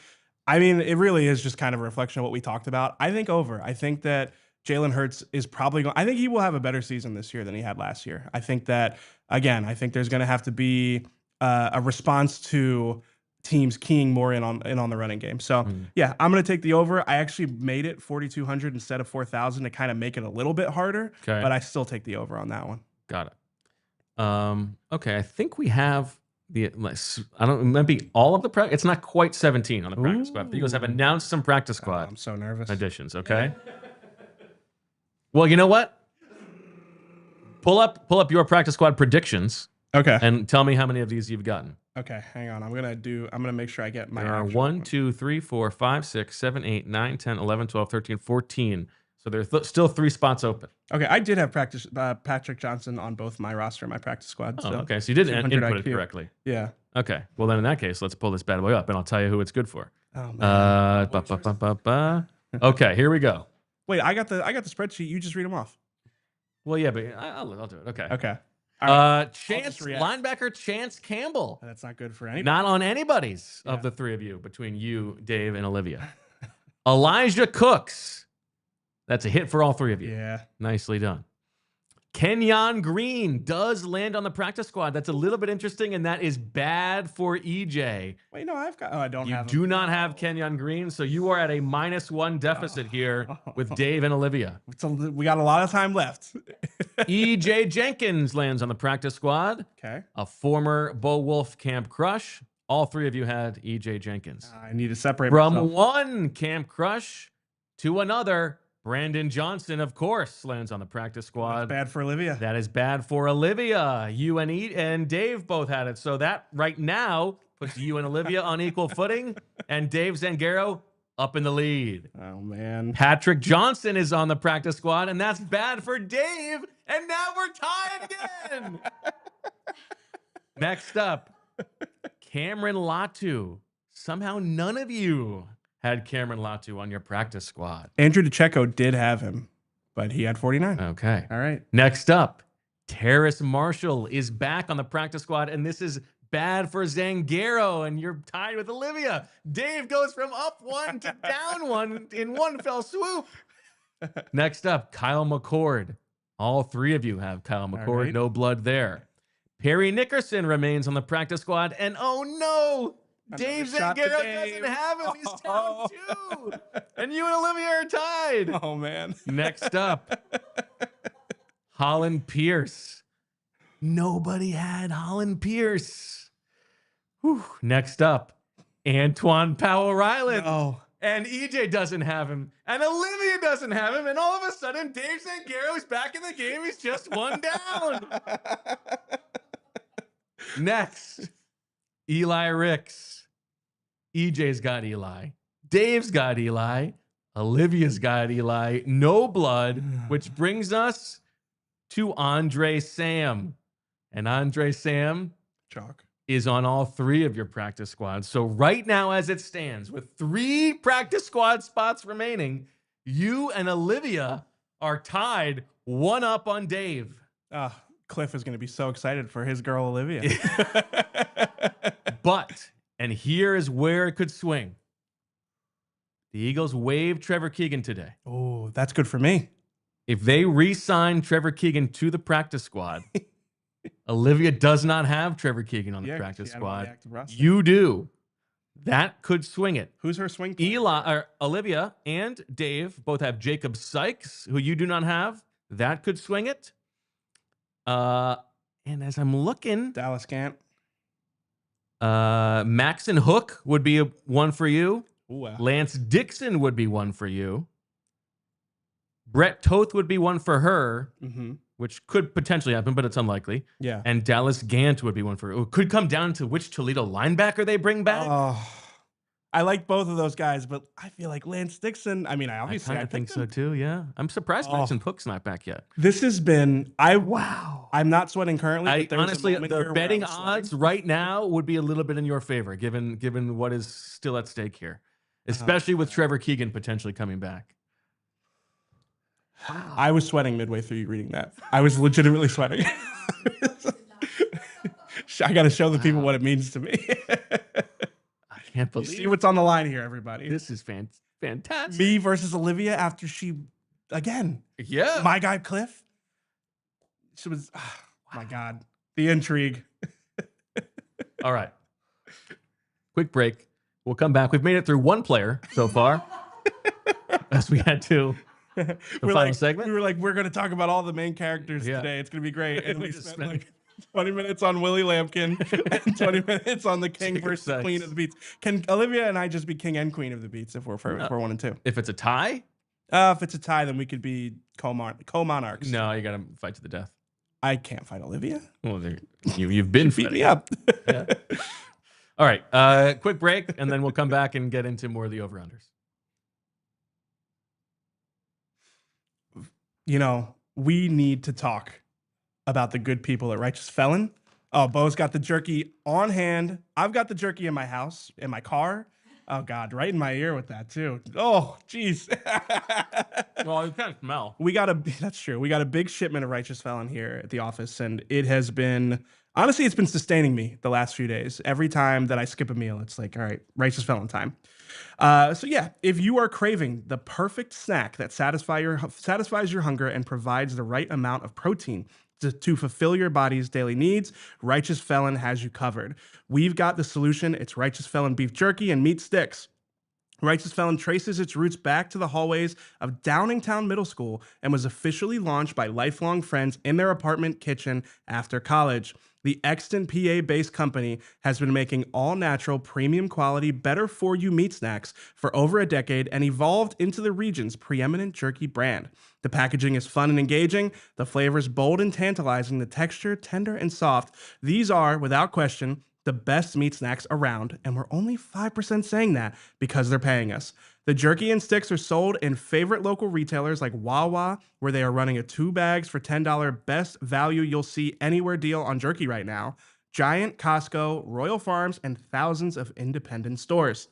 I mean, it really is just kind of a reflection of what we talked about. I think over. I think that Jalen Hurts is probably going. I think he will have a better season this year than he had last year. I think that, again, I think there's going to have to be a response to teams keying more in on the running game. So yeah, I'm going to take the over. I actually made it 4,200 instead of 4,000 to kind of make it a little bit harder, but I still take the over on that one. Got it. Okay, I think we have it might be all of the practice. It's not quite 17 on the practice squad. You guys have announced some practice squad. I'm so nervous. Additions, okay? Well, you know what? Pull up your practice squad predictions. Okay. And tell me how many of these you've gotten. Okay, hang on. I'm gonna make sure I get my. There are 1, 2, 3, 4, 5, 6, 7, 8, 9, 10, 11, 12, 13, 14. So there's still 3 spots open. Okay, I did have Patrick Johnson on both my roster and my practice squad. Oh, So okay. So you didn't 200 input it IQ. correctly. Yeah. Okay. Well, then in that case, let's pull this bad boy up, and I'll tell you who it's good for. Oh man. Okay, here we go. Wait, I got the spreadsheet. You just read them off. Well, yeah, but I'll do it. Okay. Okay. All right. Chance react. linebacker Chance Campbell. That's not good for anybody. Not on anybody's of the 3 of you, between you, Dave, and Olivia. Elijah Cooks. That's a hit for all 3 of you. Yeah. Nicely done. Kenyon Green does land on the practice squad. That's a little bit interesting, and that is bad for EJ. Wait, no, I've got. Oh, I don't You have. do not have Kenyon Green, so you are at a -1 deficit here with Dave and Olivia. We got a lot of time left. EJ Jenkins lands on the practice squad. Okay. A former Bo Wulf camp crush. All 3 of you had EJ Jenkins. I need to separate From myself. one camp crush to another, Brandon Johnson, of course, lands on the practice squad. That's bad for Olivia. That is bad for Olivia. You and Dave both had it. So that right now puts you and Olivia on equal footing, and Dave Zangaro up in the lead. Oh man. Patrick Johnson is on the practice squad, and that's bad for Dave. And now we're tied again. Next up, Cameron Latu. Somehow none of you had Cameron Latu on your practice squad. Andrew DeCecco did have him, but he had 49. Okay. All right. Next up, Terrace Marshall is back on the practice squad, and this is bad for Zangaro, and you're tied with Olivia. Dave goes from up 1 to down 1 in one fell swoop. Next up, Kyle McCord. All 3 of you have Kyle McCord. right. No blood there. Perry Nickerson remains on the practice squad, and oh no! Dave shot to Zangaro Dave. doesn't have him. He's down 2. And you and Olivia are tied. Oh man. Next up, Holland Pierce. Nobody had Holland Pierce. Whew. Next up, Antoine Powell-Ryland. Oh. And EJ doesn't have him. And Olivia doesn't have him. And all of a sudden, Dave Zangaro is back in the game. He's just 1 down. Next, Eli Ricks. EJ's got Eli. Dave's got Eli. Olivia's got Eli. No blood, which brings us to Andre Sam. And Andre Sam Chalk. is on all 3 of your practice squads. So right now, as it stands, with 3 practice squad spots remaining, you and Olivia are tied 1 up on Dave. Cliff is going to be so excited for his girl Olivia. But, and here is where it could swing. The Eagles waived Trevor Keegan today. Oh, that's good for me. If they re-sign Trevor Keegan to the practice squad, Olivia does not have Trevor Keegan on the practice she had him on the squad. active roster. You do. That could swing it. Who's her swing player? Olivia and Dave both have Jacob Sykes, who you do not have. That could swing it. And as I'm looking, Dallas Gant. Maxon Hook would be one for you. Ooh, wow. Lance Dixon would be one for you. Brett Toth would be one for her, which could potentially happen, but it's unlikely. Yeah. And Dallas Gant would be one for her. It could come down to which Toledo linebacker they bring back. Oh, I like both of those guys, but I feel like Lance Dixon. I mean, I kind of think so too. Yeah, I'm surprised Maxon Hook's not back yet. This has been Wow. I'm not sweating currently. I but there was a honestly, moment here the where betting I was odds sweating. right now would be a little bit in your favor, given what is still at stake here, especially with Trevor Keegan potentially coming back. Wow. I was sweating midway through you reading that. I was legitimately sweating. I got to show the people what it means to me. I can't You believe see what's on the line here, everybody. this is fantastic. Me versus Olivia after she, again, Yeah. my guy Cliff. She was, my God, the intrigue. All right. Quick break. We'll come back. We've made it through 1 player so far. As we had to. The final segment. We were like, we're going to talk about all the main characters Yeah. today. It's going to be great. And We we just spent spent- like 20 minutes on Willie Lampkin and 20 minutes on the king Jacob versus Sykes. queen of the beats. Can Olivia and I just be king and queen of the beats if we're 1 and 2? If it's a tie, If it's a tie, then we could be co-monarchs. no, you got to fight to the death. I can't fight Olivia. Well, you've been Beat me fighting. up. Yeah. All right. Quick break, and then we'll come back and get into more of the over-unders. we need to talk about the good people at Righteous Felon. Oh, Bo's got the jerky on hand. I've got the jerky in my house, in my car. Oh, God, right in my ear with that, too. Oh, jeez. Well, you can't smell. That's true. We got a big shipment of Righteous Felon here at the office, and it has been, honestly, it's been sustaining me the last few days. Every time that I skip a meal, it's like, all right, Righteous Felon time. So yeah, if you are craving the perfect snack that satisfies your hunger and provides the right amount of protein to fulfill your body's daily needs, Righteous Felon has you covered. We've got the solution. It's Righteous Felon beef jerky and meat sticks. Righteous Felon traces its roots back to the hallways of Downingtown Middle School and was officially launched by lifelong friends in their apartment kitchen after college. The Exton, PA-based company has been making all-natural, premium quality, better-for-you meat snacks for over a decade and evolved into the region's preeminent jerky brand. The packaging is fun and engaging, the flavors bold and tantalizing, the texture tender and soft. These are, without question, the best meat snacks around, and we're only 5% saying that because they're paying us. The jerky and sticks are sold in favorite local retailers like Wawa, where they are running a 2 bags for $10 best value you'll see anywhere deal on jerky right now, Giant, Costco, Royal Farms, and thousands of independent stores.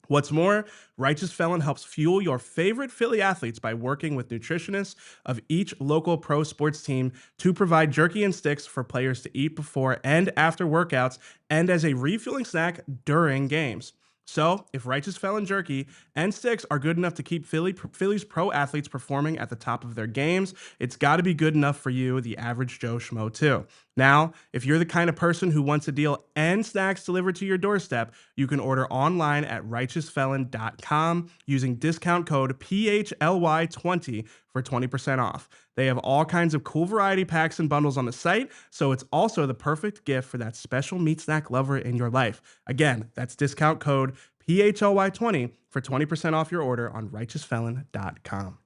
What's more, Righteous Felon helps fuel your favorite Philly athletes by working with nutritionists of each local pro sports team to provide jerky and sticks for players to eat before and after workouts and as a refueling snack during games. So, if Righteous Felon jerky and sticks are good enough to keep Philly's pro athletes performing at the top of their games, it's got to be good enough for you, the average Joe Schmo, too. Now, if you're the kind of person who wants a deal and snacks delivered to your doorstep, you can order online at righteousfelon.com using discount code PHLY20 for 20% off. They have all kinds of cool variety packs and bundles on the site, so it's also the perfect gift for that special meat snack lover in your life. Again, that's discount code PHLY20 for 20% off your order on righteousfelon.com.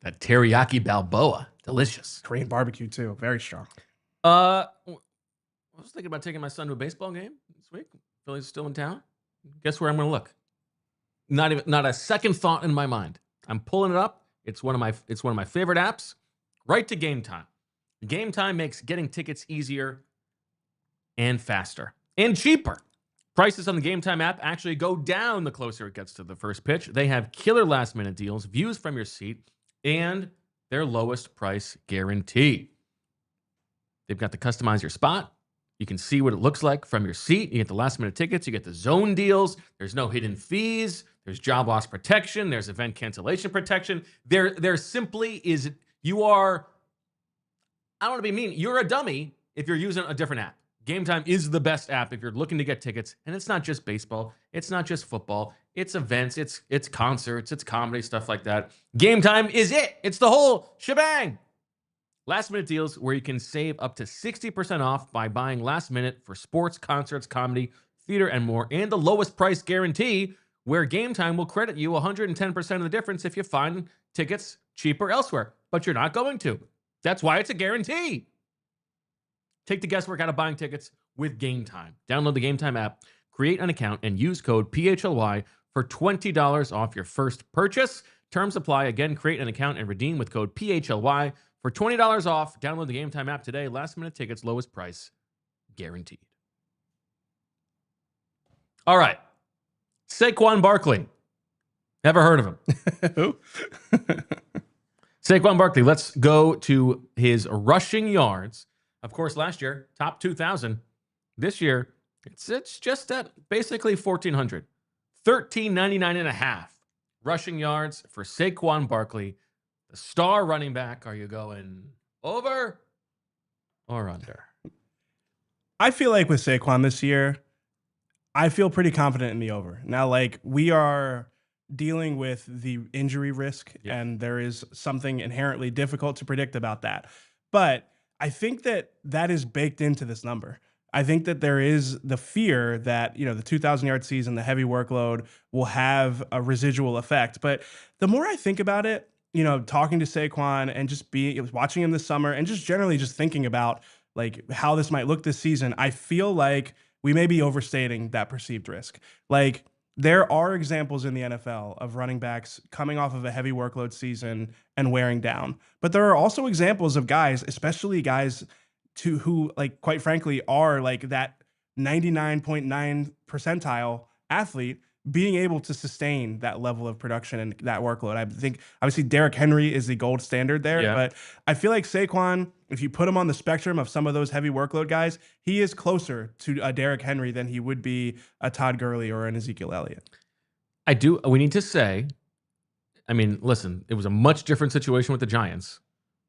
That teriyaki Balboa. Delicious. Korean barbecue, too. Very strong. I was thinking about taking my son to a baseball game this week. Philly's still in town. Guess where I'm going to look? Not a second thought in my mind. I'm pulling it up. It's one of my favorite apps. Right to Game Time. Game Time makes getting tickets easier and faster and cheaper. Prices on the Game Time app actually go down the closer it gets to the first pitch. They have killer last-minute deals, views from your seat, and their lowest price guarantee. They've got to customize your spot. You can see what it looks like from your seat. You get the last-minute tickets. You get the zone deals. There's no hidden fees. There's job loss protection. There's event cancellation protection. There simply is. You are, I don't want to be mean, you're a dummy if you're using a different app. Game Time is the best app if you're looking to get tickets. And it's not just baseball. It's not just football. It's events. It's concerts. It's comedy, stuff like that. Game Time is it. It's the whole shebang. Last minute deals where you can save up to 60% off by buying last minute for sports, concerts, comedy, theater, and more. And the lowest price guarantee where Game Time will credit you 110% of the difference if you find tickets cheaper elsewhere. But you're not going to. That's why it's a guarantee. Take the guesswork out of buying tickets with Game Time. Download the Game Time app, create an account, and use code PHLY for $20 off your first purchase. Terms apply. Again, create an account and redeem with code PHLY for $20 off. Download the Game Time app today. Last minute tickets, lowest price, guaranteed. All right. Saquon Barkley. Never heard of him. Who? Saquon Barkley. Let's go to his rushing yards. Of course, last year, top 2,000. This year, it's just at basically 1,400. 1,399 and a half rushing yards for Saquon Barkley. The star running back. Are you going over or under? I feel like with Saquon this year, I feel pretty confident in the over. Now, like, we are dealing with the injury risk, and there is something inherently difficult to predict about that. But I think that is baked into this number. I think that there is the fear that, the 2,000-yard season, the heavy workload will have a residual effect. But the more I think about it, talking to Saquon and just watching him this summer and just generally just thinking about like how this might look this season, I feel like we may be overstating that perceived risk. Like, there are examples in the NFL of running backs coming off of a heavy workload season and wearing down. But there are also examples of guys, especially guys who, like, quite frankly, are like that 99.9 percentile athlete, being able to sustain that level of production and that workload. I think obviously Derrick Henry is the gold standard there, Yeah. but I feel like Saquon, if you put him on the spectrum of some of those heavy workload guys, he is closer to a Derrick Henry than he would be a Todd Gurley or an Ezekiel Elliott. We need to say, I mean, listen, it was a much different situation with the Giants,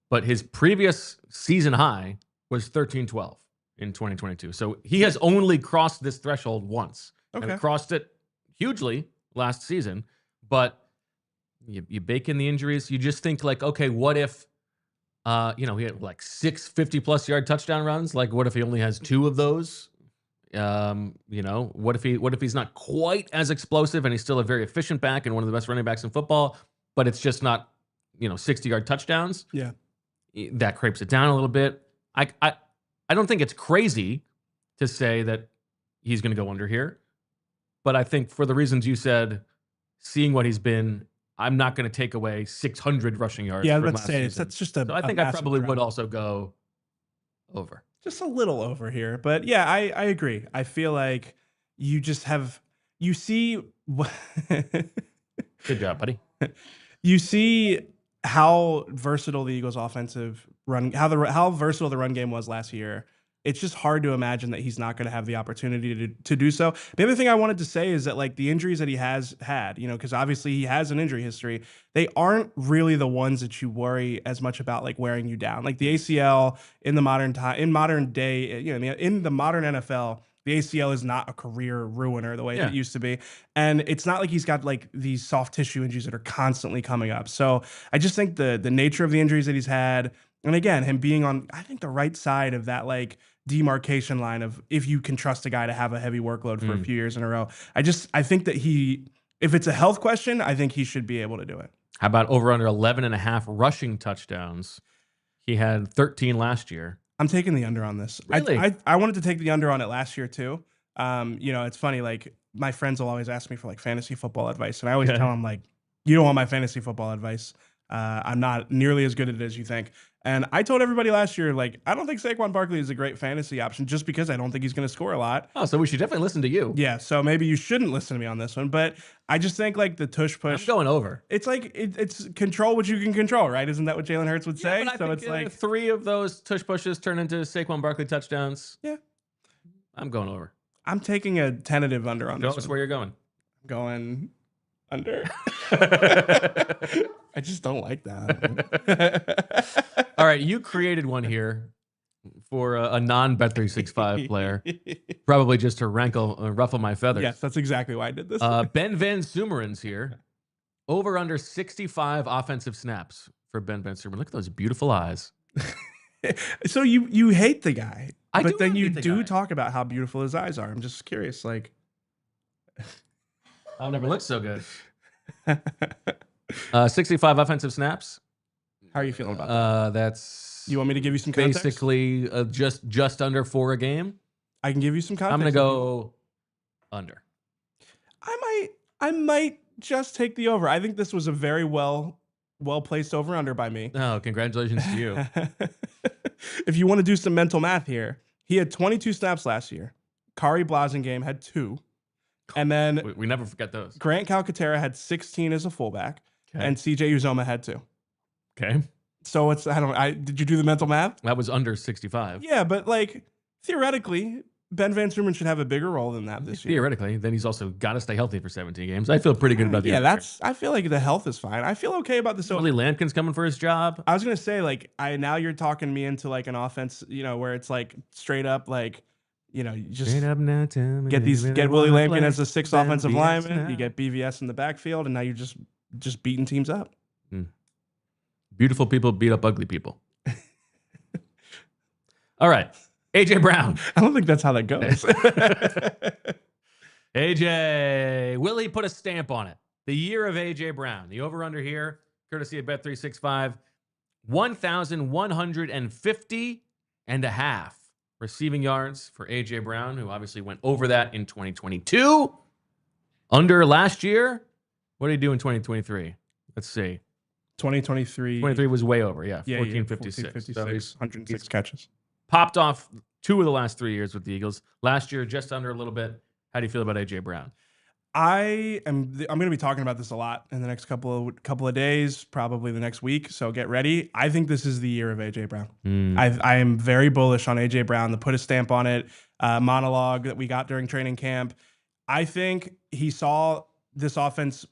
but his previous season high was 13-12 in 2022. So he has only crossed this threshold once. Okay. And crossed it hugely last season, but you bake in the injuries. You just think like, okay, what if, he had like 6 50-plus yard touchdown runs? Like, what if he only has 2 of those? What if he's not quite as explosive and he's still a very efficient back and one of the best running backs in football, but it's just not, 60-yard touchdowns? Yeah. That crepes it down a little bit. I don't think it's crazy to say that he's going to go under here. But I think for the reasons you said, seeing what he's been, I'm not going to take away 600 rushing yards. Yeah, from let's last say season. that's just a. So I think I probably would also go over. Just a little over here, but yeah, I agree. I feel like you see. Good job, buddy. You see how versatile the Eagles' offensive run, how versatile the run game was last year. It's just hard to imagine that he's not going to have the opportunity to do so. The other thing I wanted to say is that, like, the injuries that he has had, because obviously he has an injury history, they aren't really the ones that you worry as much about, like, wearing you down. Like the ACL in the modern day, in the modern NFL, the ACL is not a career ruiner the way it used to be. And it's not like he's got like these soft tissue injuries that are constantly coming up. So I just think the nature of the injuries that he's had, and again, him being on, I think, the right side of that, like, demarcation line of if you can trust a guy to have a heavy workload for a few years in a row. I think that if it's a health question, I think he should be able to do it. How about over under 11.5 rushing touchdowns? He had 13 last year. I'm taking the under on this. Really? I wanted to take the under on it last year too. It's funny, like, my friends will always ask me for like fantasy football advice, and I always tell them, like, you don't want my fantasy football advice. I'm not nearly as good at it as you think. And I told everybody last year, like, I don't think Saquon Barkley is a great fantasy option just because I don't think he's going to score a lot. Oh, so we should definitely listen to you. Yeah, so maybe you shouldn't listen to me on this one. But I just think, like, the tush push. I'm going over. It's like, it's control what you can control, right? Isn't that what Jalen Hurts would say? But I so think, it's like 3 of those tush pushes turn into Saquon Barkley touchdowns. Yeah. I'm going over. I'm taking a tentative under on Tell this us one. where you're going. Going under. I just don't like that. All right, you created one here for a non-Bet365 player, probably just to ruffle my feathers. Yes, that's exactly why I did this. Ben Van Sumeren's here. Over under 65 offensive snaps for Ben Van Sumeren. Look at those beautiful eyes. So you hate the guy, I but do then hate you the do guy. talk about how beautiful his eyes are. I'm just curious, like. I'll never look so good. 65 offensive snaps. How are you feeling about that? That's You want me to give you some context? basically just under 4 a game. I can give you some context. I'm going to go under. I might just take the over. I think this was a very well placed over under by me. Oh, congratulations to you. If you want to do some mental math here, he had 22 snaps last year. Kari Blasingame had 2. And then We never forget those. Grant Calcaterra had 16 as a fullback, Okay. and CJ Uzoma had 2. Okay. So it's did you do the mental math? That was under 65. Yeah, but like theoretically, Ben Van Sumeren should have a bigger role than that this year. Theoretically, then he's also got to stay healthy for 17 games. I feel pretty good about the Yeah, under. I feel like the health is fine. I feel okay about this. Willie Lampkin's coming for his job. I was gonna say, like, now you're talking me into like an offense, where it's like straight up, like, you just Straight up now, tell me get you Willie wanna Lampkin play as the 6th Ben offensive BS lineman. now. You get BVS in the backfield, and now you're just beating teams up. Beautiful people beat up ugly people. All right. AJ Brown. I don't think that's how that goes. AJ. Willie put a stamp on it. The year of AJ Brown. The over-under here, courtesy of Bet365, 1,150 and a half receiving yards for AJ Brown, who obviously went over that in 2022. Under last year. What did he do in 2023? Let's see. 2023. 23 was way over. Yeah, Yeah, 1456. 1456. So he's 106 catches. popped off 2 of the last 3 years with the Eagles. Last year, just under a little bit. How do you feel about A.J. Brown? I'm going to be talking about this a lot in the next couple of days, probably the next week. So get ready. I think this is the year of AJ Brown. I am very bullish on AJ Brown. The put a stamp on it monologue that we got during training camp. I think he saw this offense,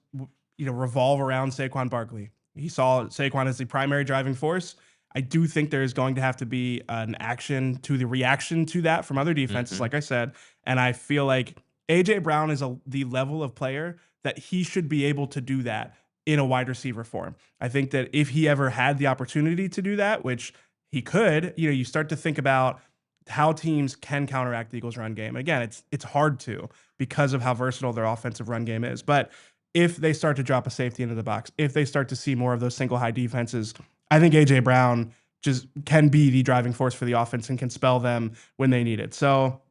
revolve around Saquon Barkley. He saw Saquon as the primary driving force. I do think there is going to have to be an action to the reaction to that from other defenses, like I said. And I feel like A.J. Brown is the level of player that he should be able to do that in a wide receiver form. I think that if he ever had the opportunity to do that, which he could, you start to think about how teams can counteract the Eagles' run game. Again, it's hard to because of how versatile their offensive run game is. But if they start to drop a safety into the box, if they start to see more of those single high defenses, I think A.J. Brown just can be the driving force for the offense and can spell them when they need it. So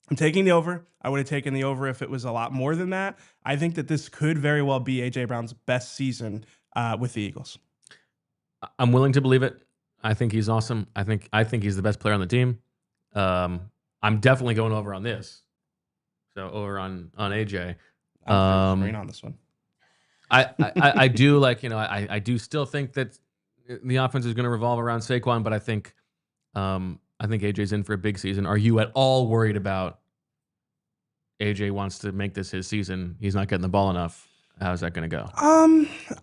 I'm taking the over. I would have taken the over if it was a lot more than that. I think that this could very well be A.J. Brown's best season with the Eagles. I'm willing to believe it. I think he's awesome. I think he's the best player on the team. I'm definitely going over on this. So over on AJ. I'm on this one. I do I do still think that the offense is going to revolve around Saquon, but I think AJ's in for a big season. Are you at all worried about AJ wants to make this his season? He's not getting the ball enough. How's that going to go?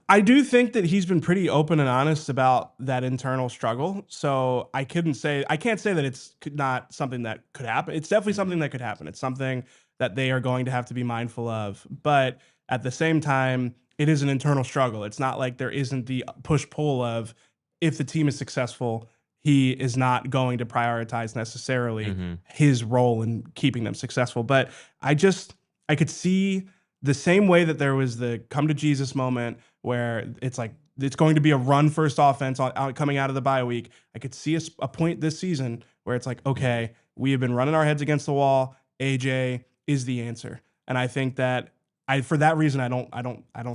I do think that he's been pretty open and honest about that internal struggle. So I can't say that it's not something that could happen. It's definitely something that could happen. It's something that they are going to have to be mindful of. But at the same time, it is an internal struggle. It's not like there isn't the push-pull of if the team is successful, he is not going to prioritize necessarily his role in keeping them successful. But I could see the same way that there was the come to Jesus moment where it's like it's going to be a run first offense coming out of the bye week. I could see a point this season where it's like, okay, we have been running our heads against the wall. AJ is the answer. And I think that for that reason, I don't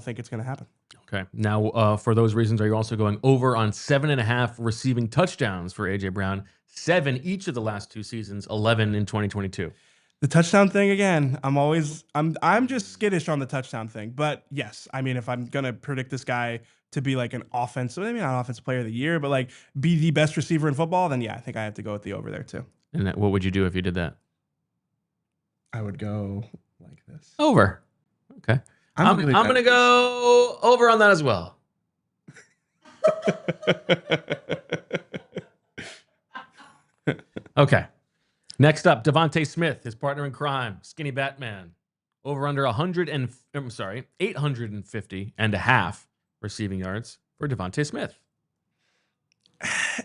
think it's going to happen. Okay. Now, for those reasons, are you also going over on 7.5 receiving touchdowns for AJ Brown? 7 each of the last 2 seasons, 11 in 2022. The touchdown thing again, I'm just skittish on the touchdown thing. But yes, I mean, if I'm gonna predict this guy to be like an offensive, maybe not offensive player of the year, but like be the best receiver in football, then yeah, I think I have to go with the over there too. And what would you do if you did that? I would go like this. Over. Okay. I'm going to go over on that as well. Okay. Next up, DeVonta Smith, his partner in crime, Skinny Batman. Over under 850 and a half receiving yards for DeVonta Smith.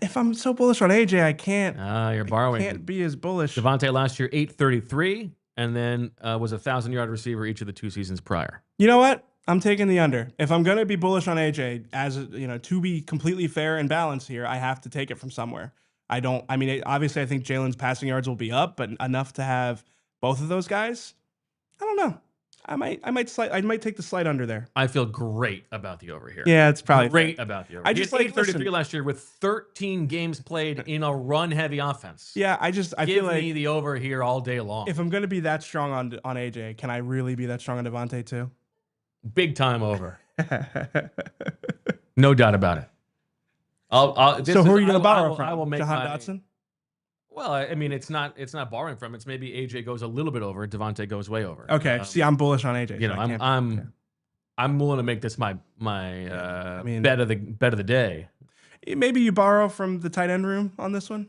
If I'm so bullish on AJ, I can't. You're borrowing. I can't be as bullish. DeVonta last year, 833, and then was a 1,000-yard receiver each of the 2 seasons prior. You know what? I'm taking the under. If I'm going to be bullish on AJ, to be completely fair and balanced here, I have to take it from somewhere. Obviously, I think Jalen's passing yards will be up, but enough to have both of those guys. I don't know. I might take the slight under there. I feel great about the over here. Yeah, it's probably great about the over. I just like 833 last year with 13 games played in a run-heavy offense. Yeah, I feel like me the over here all day long. If I'm going to be that strong on AJ, can I really be that strong on DeVonta too? Big time over. No doubt about it. So who are you going to borrow from? I will make Jahan Dotson? Well, I mean, it's not borrowing from. It's maybe AJ goes a little bit over, DeVonta goes way over. Okay, see, I'm bullish on AJ. I'm willing to make this my bet of the day. Maybe you borrow from the tight end room on this one.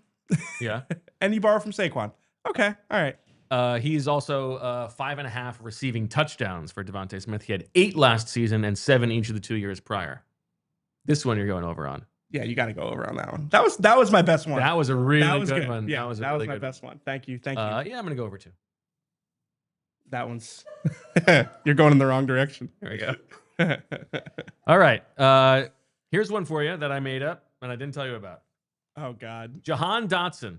Yeah, and you borrow from Saquon. Okay, all right. He's also 5.5 receiving touchdowns for DeVonta Smith. He had 8 last season and 7 each of the 2 years prior. This one you're going over on. Yeah, you got to go over on that one. That was my best one. That was a really good one. Yeah, that was my best one. Thank you. Yeah, I'm going to go over too. That one's you're going in the wrong direction. There we go. All right. Here's one for you that I made up and I didn't tell you about. Oh God. Jahan Dotson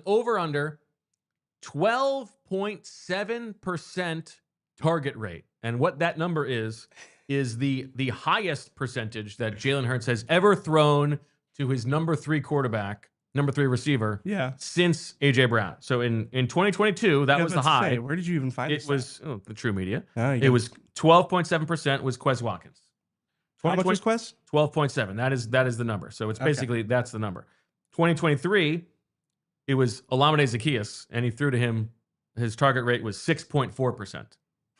over under 12.7% target rate. And what that number is the highest percentage that Jalen Hurts has ever thrown to his number 3 quarterback, number 3 receiver, since A.J. Brown. So in 2022, that was the high. Where did you even find it? It was the True Media. Oh, it was 12.7% was Quez Watkins. How much was Quez? 12.7. That is the number. So it's basically that's the number. 2023, it was Olamide Zaccheaus, and he threw to him. His target rate was 6.4%,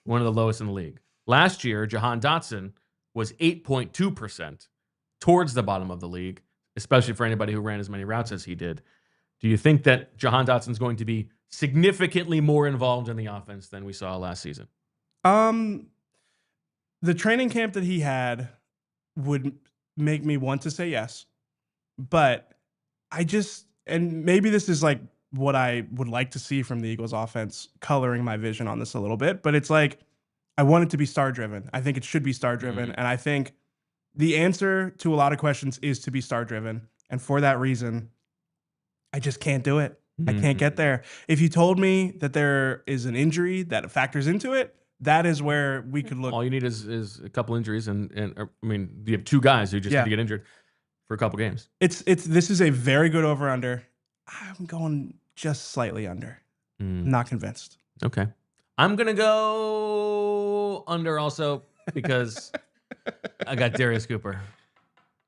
one of the lowest in the league. Last year, Jahan Dotson was 8.2%, towards the bottom of the league, especially for anybody who ran as many routes as he did. Do you think that Jahan Dotson is going to be significantly more involved in the offense than we saw last season? The training camp that he had would make me want to say yes, but and maybe this is like what I would like to see from the Eagles offense, coloring my vision on this a little bit, but it's like, I want it to be star driven. I think it should be star driven. And I think the answer to a lot of questions is to be star driven. And for that reason, I just can't do it. I can't get there. If you told me that there is an injury that factors into it, that is where we could look. All you need is a couple injuries, and I mean, you have 2 guys who just need to get injured for a couple games. This is a very good over under. I'm going just slightly under. Not convinced. Okay. I'm going to go under also because I got Darius Cooper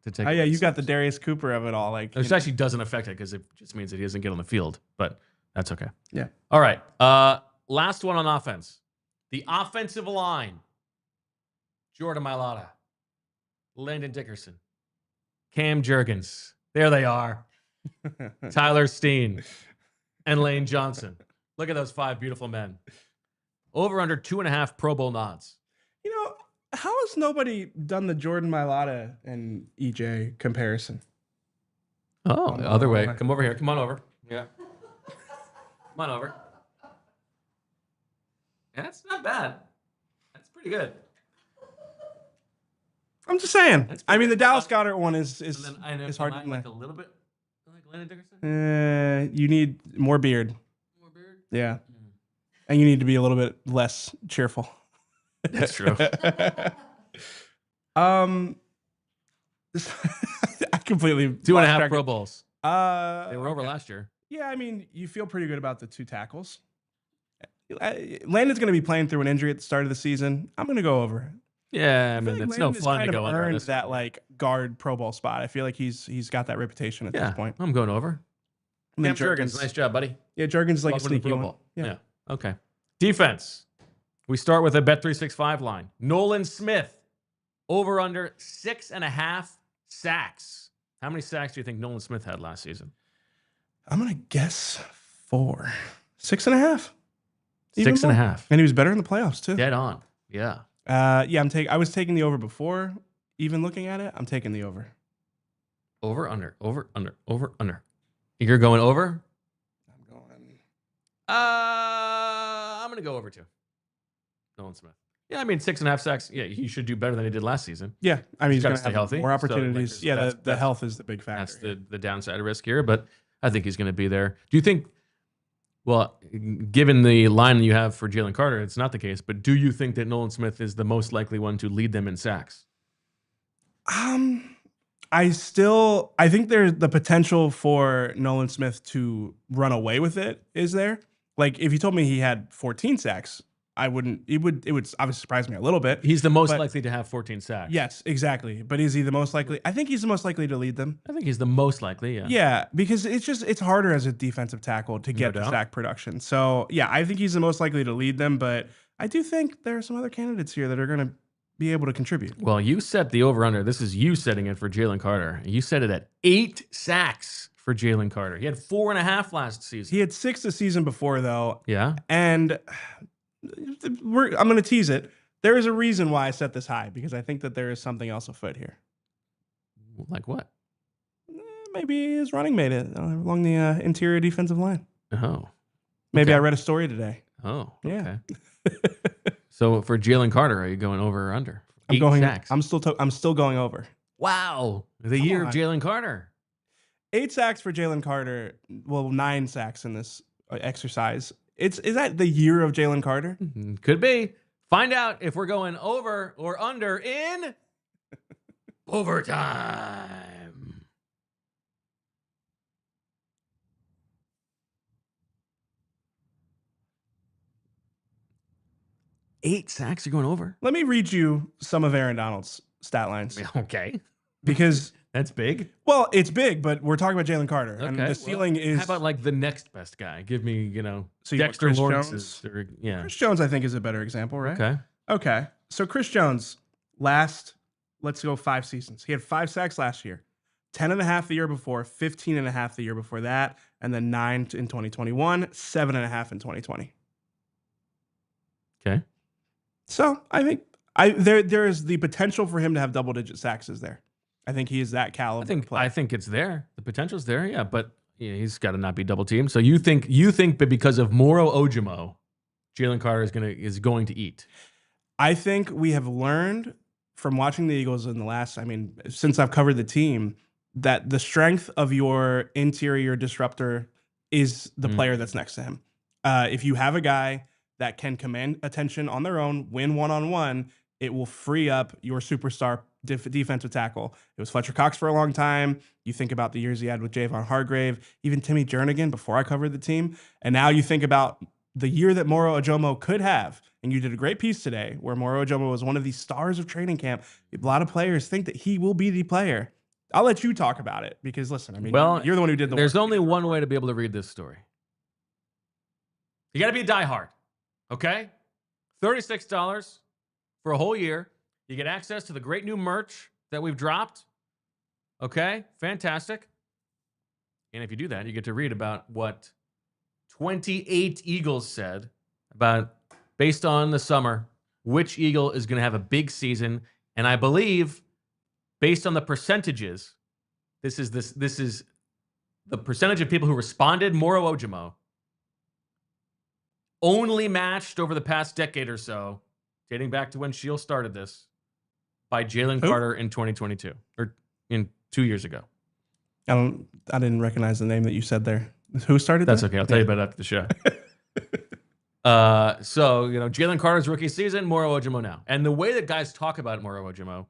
to take. Oh, yeah, you got the Darius Cooper of it all. Like, which actually doesn't affect it because it just means that he doesn't get on the field, but that's okay. Yeah. All right. Last one on offense. The offensive line. Jordan Mailata, Landon Dickerson, Cam Jurgens. There they are. Tyler Steen and Lane Johnson. Look at those 5 beautiful men. Over under 2.5 Pro Bowl nods. You know, how has nobody done the Jordan Mailata and EJ comparison? Oh, the other way. Come over here. Come on over. Yeah. Come on over. Yeah, that's not bad. That's pretty good. I'm just saying. I mean, the Dallas Goedert one is hard to like a little bit like Landon Dickerson. You need more beard. More beard? Yeah. And you need to be a little bit less cheerful. That's true. I completely 2.5 Pro Bowls. They were over last year. Yeah, I mean, you feel pretty good about the 2 tackles. Landon's going to be playing through an injury at the start of the season. I'm going to go over. Yeah, I mean, it's no fun to go under. Earned that like guard Pro Bowl spot. I feel like he's got that reputation at this point. I'm going over. Cam Jurgens, nice job, buddy. Yeah, Jurgens is like a sneaky one. Yeah. Okay. Defense. We start with a Bet365 line. Nolan Smith, over under 6.5 sacks. How many sacks do you think Nolan Smith had last season? I'm gonna guess 4. 6.5. 6.5. And he was better in the playoffs too. Dead on. Yeah. I was taking the over before even looking at it. I'm taking the over. Over, under, over, under, over, under. You're going over? I'm going. I'm going to go over 2. Nolan Smith. Yeah, I mean, 6.5 sacks. Yeah, he should do better than he did last season. Yeah, I mean, he's going to stay healthy. More opportunities. So, the health is the big factor. That's the downside risk here, but I think he's going to be there. Do you think, well, given the line you have for Jalen Carter, it's not the case, but do you think that Nolan Smith is the most likely one to lead them in sacks? I think there's the potential for Nolan Smith to run away with it is there. Like if you told me he had 14 sacks, it would obviously surprise me a little bit. He's the most likely to have 14 sacks. Yes, exactly. But is he the most likely? I think he's the most likely to lead them. I think he's the most likely, yeah. Yeah, because it's harder as a defensive tackle to get the sack production. So yeah, I think he's the most likely to lead them, but I do think there are some other candidates here that are going to be able to contribute. Well, you set the over-under. This is you setting it for Jalen Carter. You set it at 8 sacks for Jalen Carter. He had 4.5 last season. He had 6 the season before, though. Yeah. And I'm going to tease it. There is a reason why I set this high, because I think that there is something else afoot here. Like what? Maybe his running mate along the interior defensive line. Oh. Maybe okay. I read a story today. Oh, yeah. Okay. So for Jalen Carter, are you going over or under? I'm 8 going. sacks. I'm still going over. Wow, the Come year on. of Jalen Carter. 8 sacks for Jalen Carter. Well, 9 sacks in this exercise. Is that the year of Jalen Carter? Could be Find out if we're going over or under in overtime. Eight sacks, you're going over? Let me read you some of Aaron Donald's stat lines. Okay. Because, That's big. well, it's big, but we're talking about Jalen Carter. And the ceiling is... How about like the next best guy? Give me, So Dexter Chris Lawrence. Jones? Yeah. Chris Jones, I think, is a better example, right? Okay. Okay. So Chris Jones, let's go 5 seasons. He had 5 sacks last year, 10.5 the year before, 15.5 the year before that, and then 9 in 2021, 7.5 in 2020. Okay. So I think there is the potential for him to have double-digit sacks is there. I think he is that caliber player. I think it's there. The potential's there, yeah, but he's got to not be double teamed. So you think that because of Moro Ojomo, Jalen Carter is going to eat? I think we have learned from watching the Eagles in the last, since I've covered the team, that the strength of your interior disruptor is the player that's next to him. If you have a guy that can command attention on their own, win one-on-one, it will free up your superstar defensive tackle. It was Fletcher Cox for a long time. You think about the years he had with Javon Hargrave, even Timmy Jernigan before I covered the team. And now you think about the year that Moro Ojomo could have. And you did a great piece today where Moro Ojomo was one of the stars of training camp. A lot of players think that he will be the player. I'll let you talk about it because, listen, you're the one who did the work. There's only one way to be able to read this story. You got to be a diehard, okay? $36 for a whole year. You get access to the great new merch that we've dropped. Okay, fantastic. And if you do that, you get to read about what 28 Eagles said about, based on the summer, which Eagle is going to have a big season. And I believe, based on the percentages, this is the percentage of people who responded, Moro Ojomo, only matched over the past decade or so, dating back to when Shield started this, by Jalen Carter in 2022, or in 2 years ago. I didn't recognize the name that you said there. Who started That's that? okay. I'll tell you about it after the show. So, Jalen Carter's rookie season, Moro Ojomo now. And the way that guys talk about Moro Ojomo,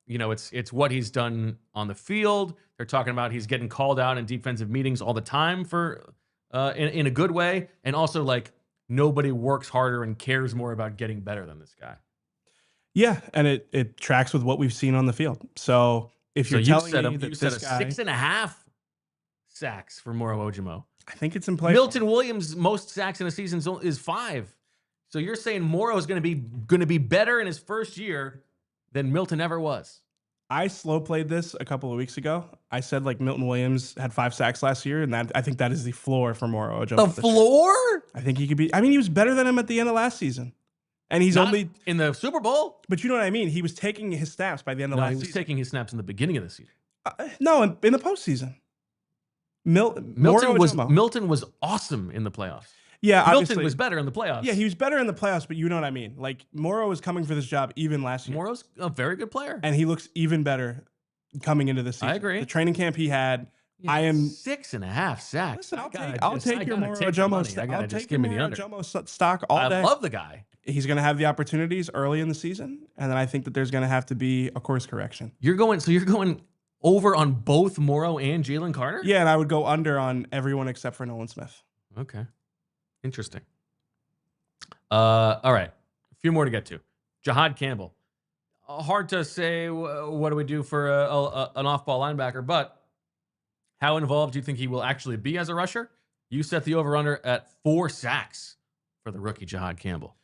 it's what he's done on the field. They're talking about he's getting called out in defensive meetings all the time for in a good way. And also, nobody works harder and cares more about getting better than this guy. Yeah, and it tracks with what we've seen on the field. So if you're telling me that you said this a guy, 6.5 sacks for Moro Ojomo. I think it's in play. Milton Williams' most sacks in a season is 5. So you're saying Moro is going to be better in his first year than Milton ever was. I slow played this a couple of weeks ago. I said Milton Williams had 5 sacks last year, and I think that is the floor for Moro Ojomo. The floor? I think he could be. He was better than him at the end of last season. And he's Not only in the Super Bowl. But you know what I mean? He was taking his snaps by the end of last season. He was taking his snaps in the beginning of the season. No, in the postseason. Milton was awesome in the playoffs. Yeah, Milton was better in the playoffs. Yeah, he was better in the playoffs, but you know what I mean. Moro was coming for this job even last year. Moro's a very good player. And he looks even better coming into this season. I agree. The training camp he had, I am 6.5 sacks. Listen, I'll take your Moro Ojomo stock. I'll take your Moro Ojomo stock all day. I love the guy. He's going to have the opportunities early in the season, and then I think that there's going to have to be a course correction. You're going over on both Moro and Jalen Carter? Yeah, and I would go under on everyone except for Nolan Smith. Okay. Interesting. All right. A few more to get to. Jihaad Campbell. Hard to say what do we do for an off-ball linebacker, but how involved do you think he will actually be as a rusher? You set the over-under at 4 sacks for the rookie Jihaad Campbell.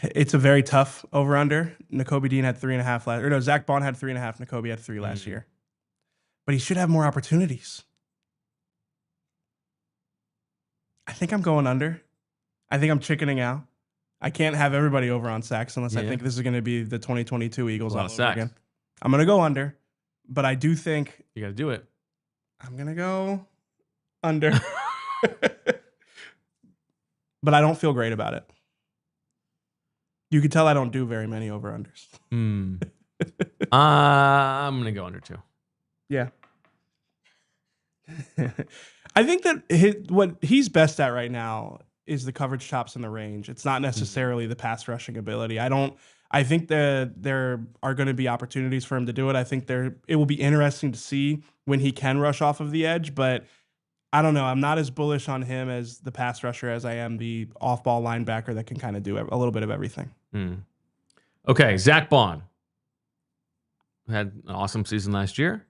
It's a very tough over-under. Nakobe Dean had 3.5 last, or no, Zack Baun had 3.5. Nakobe had 3 last year, but he should have more opportunities. I think I'm going under. I think I'm chickening out. I can't have everybody over on sacks unless I think this is going to be the 2022 Eagles all over again. I'm going to go under, but I do think you got to do it. I'm going to go under, but I don't feel great about it. You can tell I don't do very many over-unders. I'm going to go under 2. Yeah. I think that what he's best at right now is the coverage chops in the range. It's not necessarily the pass rushing ability. I think that there are going to be opportunities for him to do it. I think it will be interesting to see when he can rush off of the edge, but I don't know. I'm not as bullish on him as the pass rusher as I am the off-ball linebacker that can kind of do a little bit of everything. Okay, Zack Baun had an awesome season last year.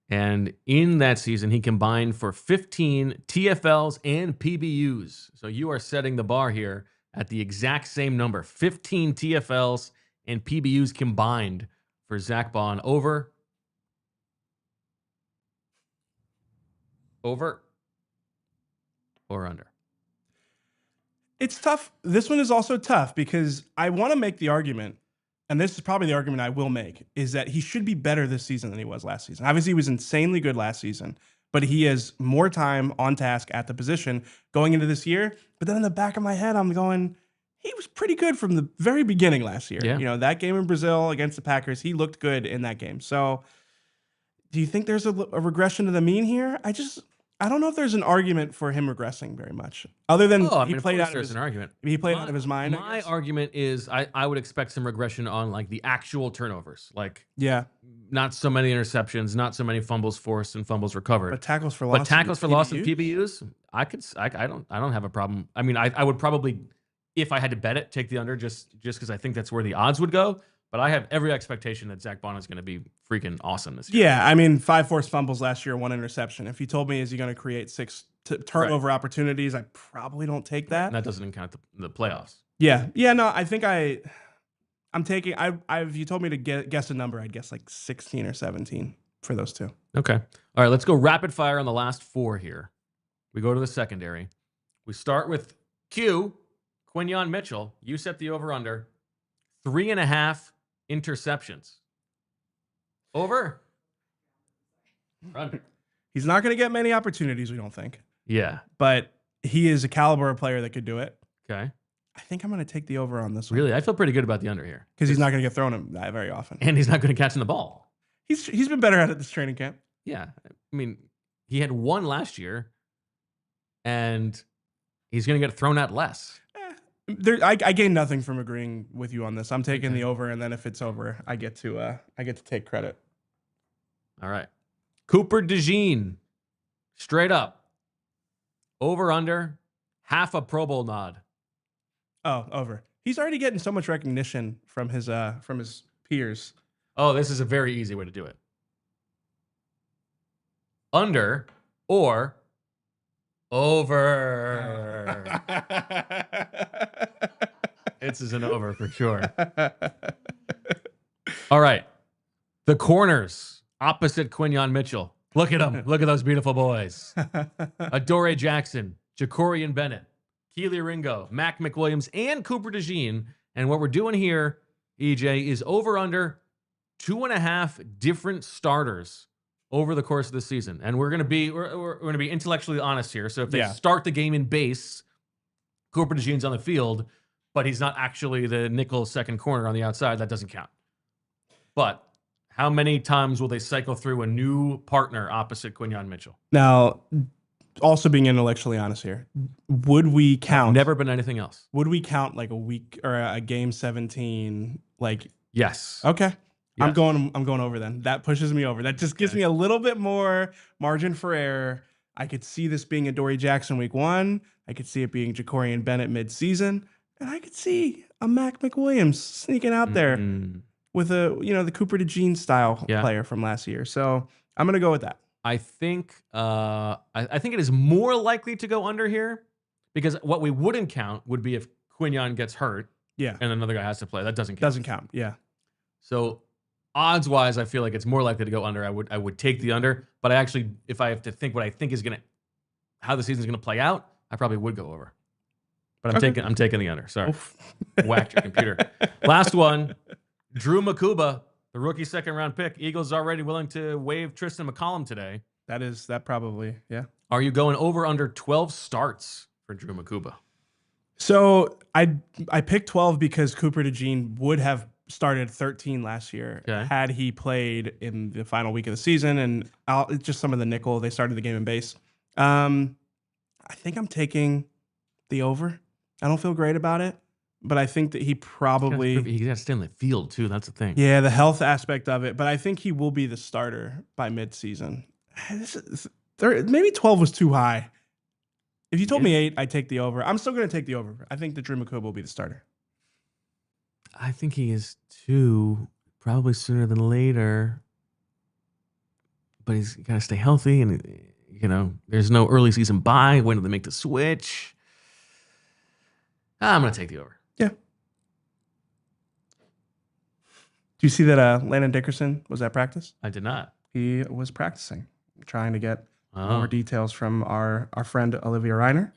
And in that season, he combined for 15 TFLs and PBUs. So you are setting the bar here at the exact same number. 15 TFLs and PBUs combined for Zack Baun. Over or under? It's tough. This one is also tough because I want to make the argument, and this is probably the argument I will make, is that he should be better this season than he was last season. Obviously, he was insanely good last season, but he has more time on task at the position going into this year. But then in the back of my head, I'm going, he was pretty good from the very beginning last year. Yeah. You know, that game in Brazil against the Packers, he looked good in that game. So do you think there's a regression to the mean here? I don't know if there's an argument for him regressing very much, other than he played out of his argument. He played out of his mind. My argument is I would expect some regression on like the actual turnovers, like not so many interceptions, not so many fumbles forced and fumbles recovered. But tackles for loss. But tackles for loss and PBUs, I don't have a problem. I mean, I would probably, if I had to bet it, take the under just because I think that's where the odds would go. But I have every expectation that Zack Baun is going to be freaking awesome this year. Yeah, I mean, 5 forced fumbles last year, 1 interception. If you told me, is he going to create 6 turnover opportunities, I probably don't take that. And that doesn't even count the playoffs. Yeah, no, I think I'm taking. If you told me to guess a number, I'd guess like 16 or 17 for those two. Okay. All right, let's go rapid fire on the last 4 here. We go to the secondary. We start with Quinyon Mitchell. You set the over-under. 3.5 interceptions. Over? Under. He's not going to get many opportunities, we don't think. Yeah. But he is a caliber of player that could do it. Okay. I think I'm going to take the over on this one. Really? I feel pretty good about the under here. Because he's not going to get thrown him that very often. And he's not going to catch in the ball. He's been better at it this training camp. Yeah. I mean, he had 1 last year, and he's going to get thrown at less. I gain nothing from agreeing with you on this. I'm taking the over, and then if it's over, I get to take credit. All right. Cooper DeJean, straight up. Over under, half a Pro Bowl nod. Oh, over. He's already getting so much recognition from his peers. Oh, this is a very easy way to do it. Under or over. This is an over for sure. All right. The corners opposite Quinyon Mitchell. Look at them. Look at those beautiful boys. Adoree Jackson, Jacorian Bennett, Keely Ringo, Mac McWilliams, and Cooper DeJean. And what we're doing here, EJ, is over under 2.5 different starters over the course of the season. And we're going to be intellectually honest here. So if they start the game in base, Cooper DeJean's on the field, but he's not actually the nickel second corner on the outside, that doesn't count. But how many times will they cycle through a new partner opposite Quinyon Mitchell? Now, also being intellectually honest here, would we count? Never been anything else. Would we count like a week or a game 17? Like yes. Okay. Yes. I'm going over then. That pushes me over. That just gives me a little bit more margin for error. I could see this being Adoree Jackson week 1. I could see it being Jacorian Bennett mid-season. And I could see a Mac McWilliams sneaking out there with the Cooper DeJean style player from last year. So I'm going to go with that. I think I think it is more likely to go under here because what we wouldn't count would be if Quinyon gets hurt and another guy has to play. That doesn't count. Doesn't count, yeah. So odds wise, I feel like it's more likely to go under. I would take the under, but I actually, if I have to think what I think is how the season's gonna play out, I probably would go over. But I'm taking the under. Sorry, whacked your computer. Last one, Drew Mukuba, the rookie 2nd round pick. Eagles already willing to waive Tristan McCollum today. That probably, yeah. Are you going over under 12 starts for Drew Mukuba? So I picked 12 because Cooper DeJean would have started 13 last year had he played in the final week of the season, and just some of the nickel. They started the game in base. I think I'm taking the over. I don't feel great about it, but I think that he probably... He got to stay on the field, too. That's the thing. Yeah, the health aspect of it, but I think he will be the starter by midseason. Maybe 12 was too high. If you told me 8, I'd take the over. I'm still going to take the over. I think that Drew Mukuba will be the starter. I think he is too, probably sooner than later. But he's got to stay healthy, and there's no early season bye. When do they make the switch? I'm going to take the over. Yeah. Do you see that Landon Dickerson was at practice? I did not. He was practicing, trying to get more details from our friend Olivia Reiner.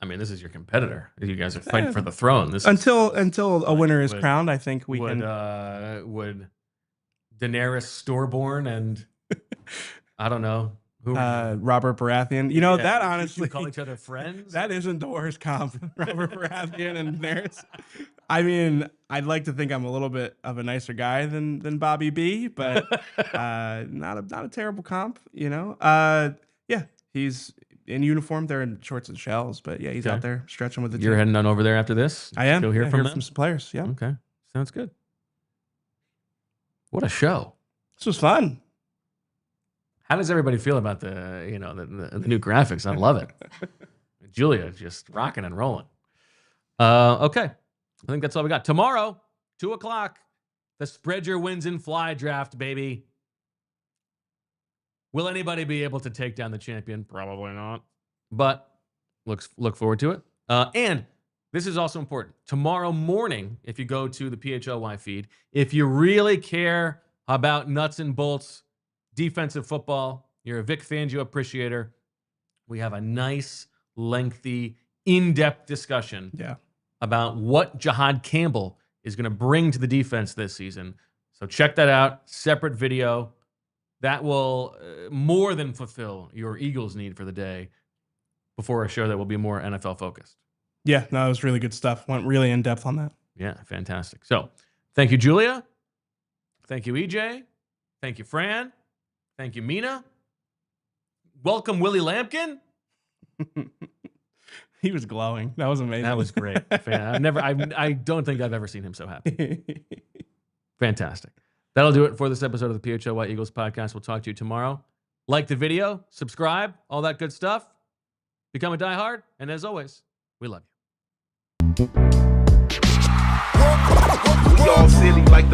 I mean, this is your competitor. You guys are fighting for the throne. Until a winner is crowned, I think we can. Would Daenerys Storborn and I don't know who Robert Baratheon. That honestly, call each other friends. That isn't the worst comp. Robert Baratheon and Daenerys. I mean, I'd like to think I'm a little bit of a nicer guy than Bobby B, but not a terrible comp. Yeah, he's in uniform. They're in shorts and shells, but yeah, he's out there stretching with the team. You're heading on over there after this? I am. Go hear from some players. Yeah. Okay. Sounds good. What a show. This was fun. How does everybody feel about the new graphics? I love it. Julia just rocking and rolling. Okay. I think that's all we got. Tomorrow, 2:00, the Spread Your Wins in Fly draft, baby. Will anybody be able to take down the champion? Probably not. But look forward to it. And this is also important. Tomorrow morning, if you go to the PHLY feed, if you really care about nuts and bolts defensive football, you're a Vic Fangio appreciator, we have a nice, lengthy, in-depth discussion about what Jihaad Campbell is going to bring to the defense this season. So check that out. Separate video. That will more than fulfill your Eagles need for the day before a show that will be more NFL focused. Yeah, no, it was really good stuff. Went really in depth on that. Yeah, fantastic. So thank you, Julia. Thank you, EJ. Thank you, Fran. Thank you, Mina. Welcome, Willie Lampkin. He was glowing. That was amazing. That was great. I don't think I've ever seen him so happy. Fantastic. That'll do it for this episode of the PHLY Eagles podcast. We'll talk to you tomorrow. Like the video, subscribe, all that good stuff. Become a diehard. And as always, we love you. We all silly like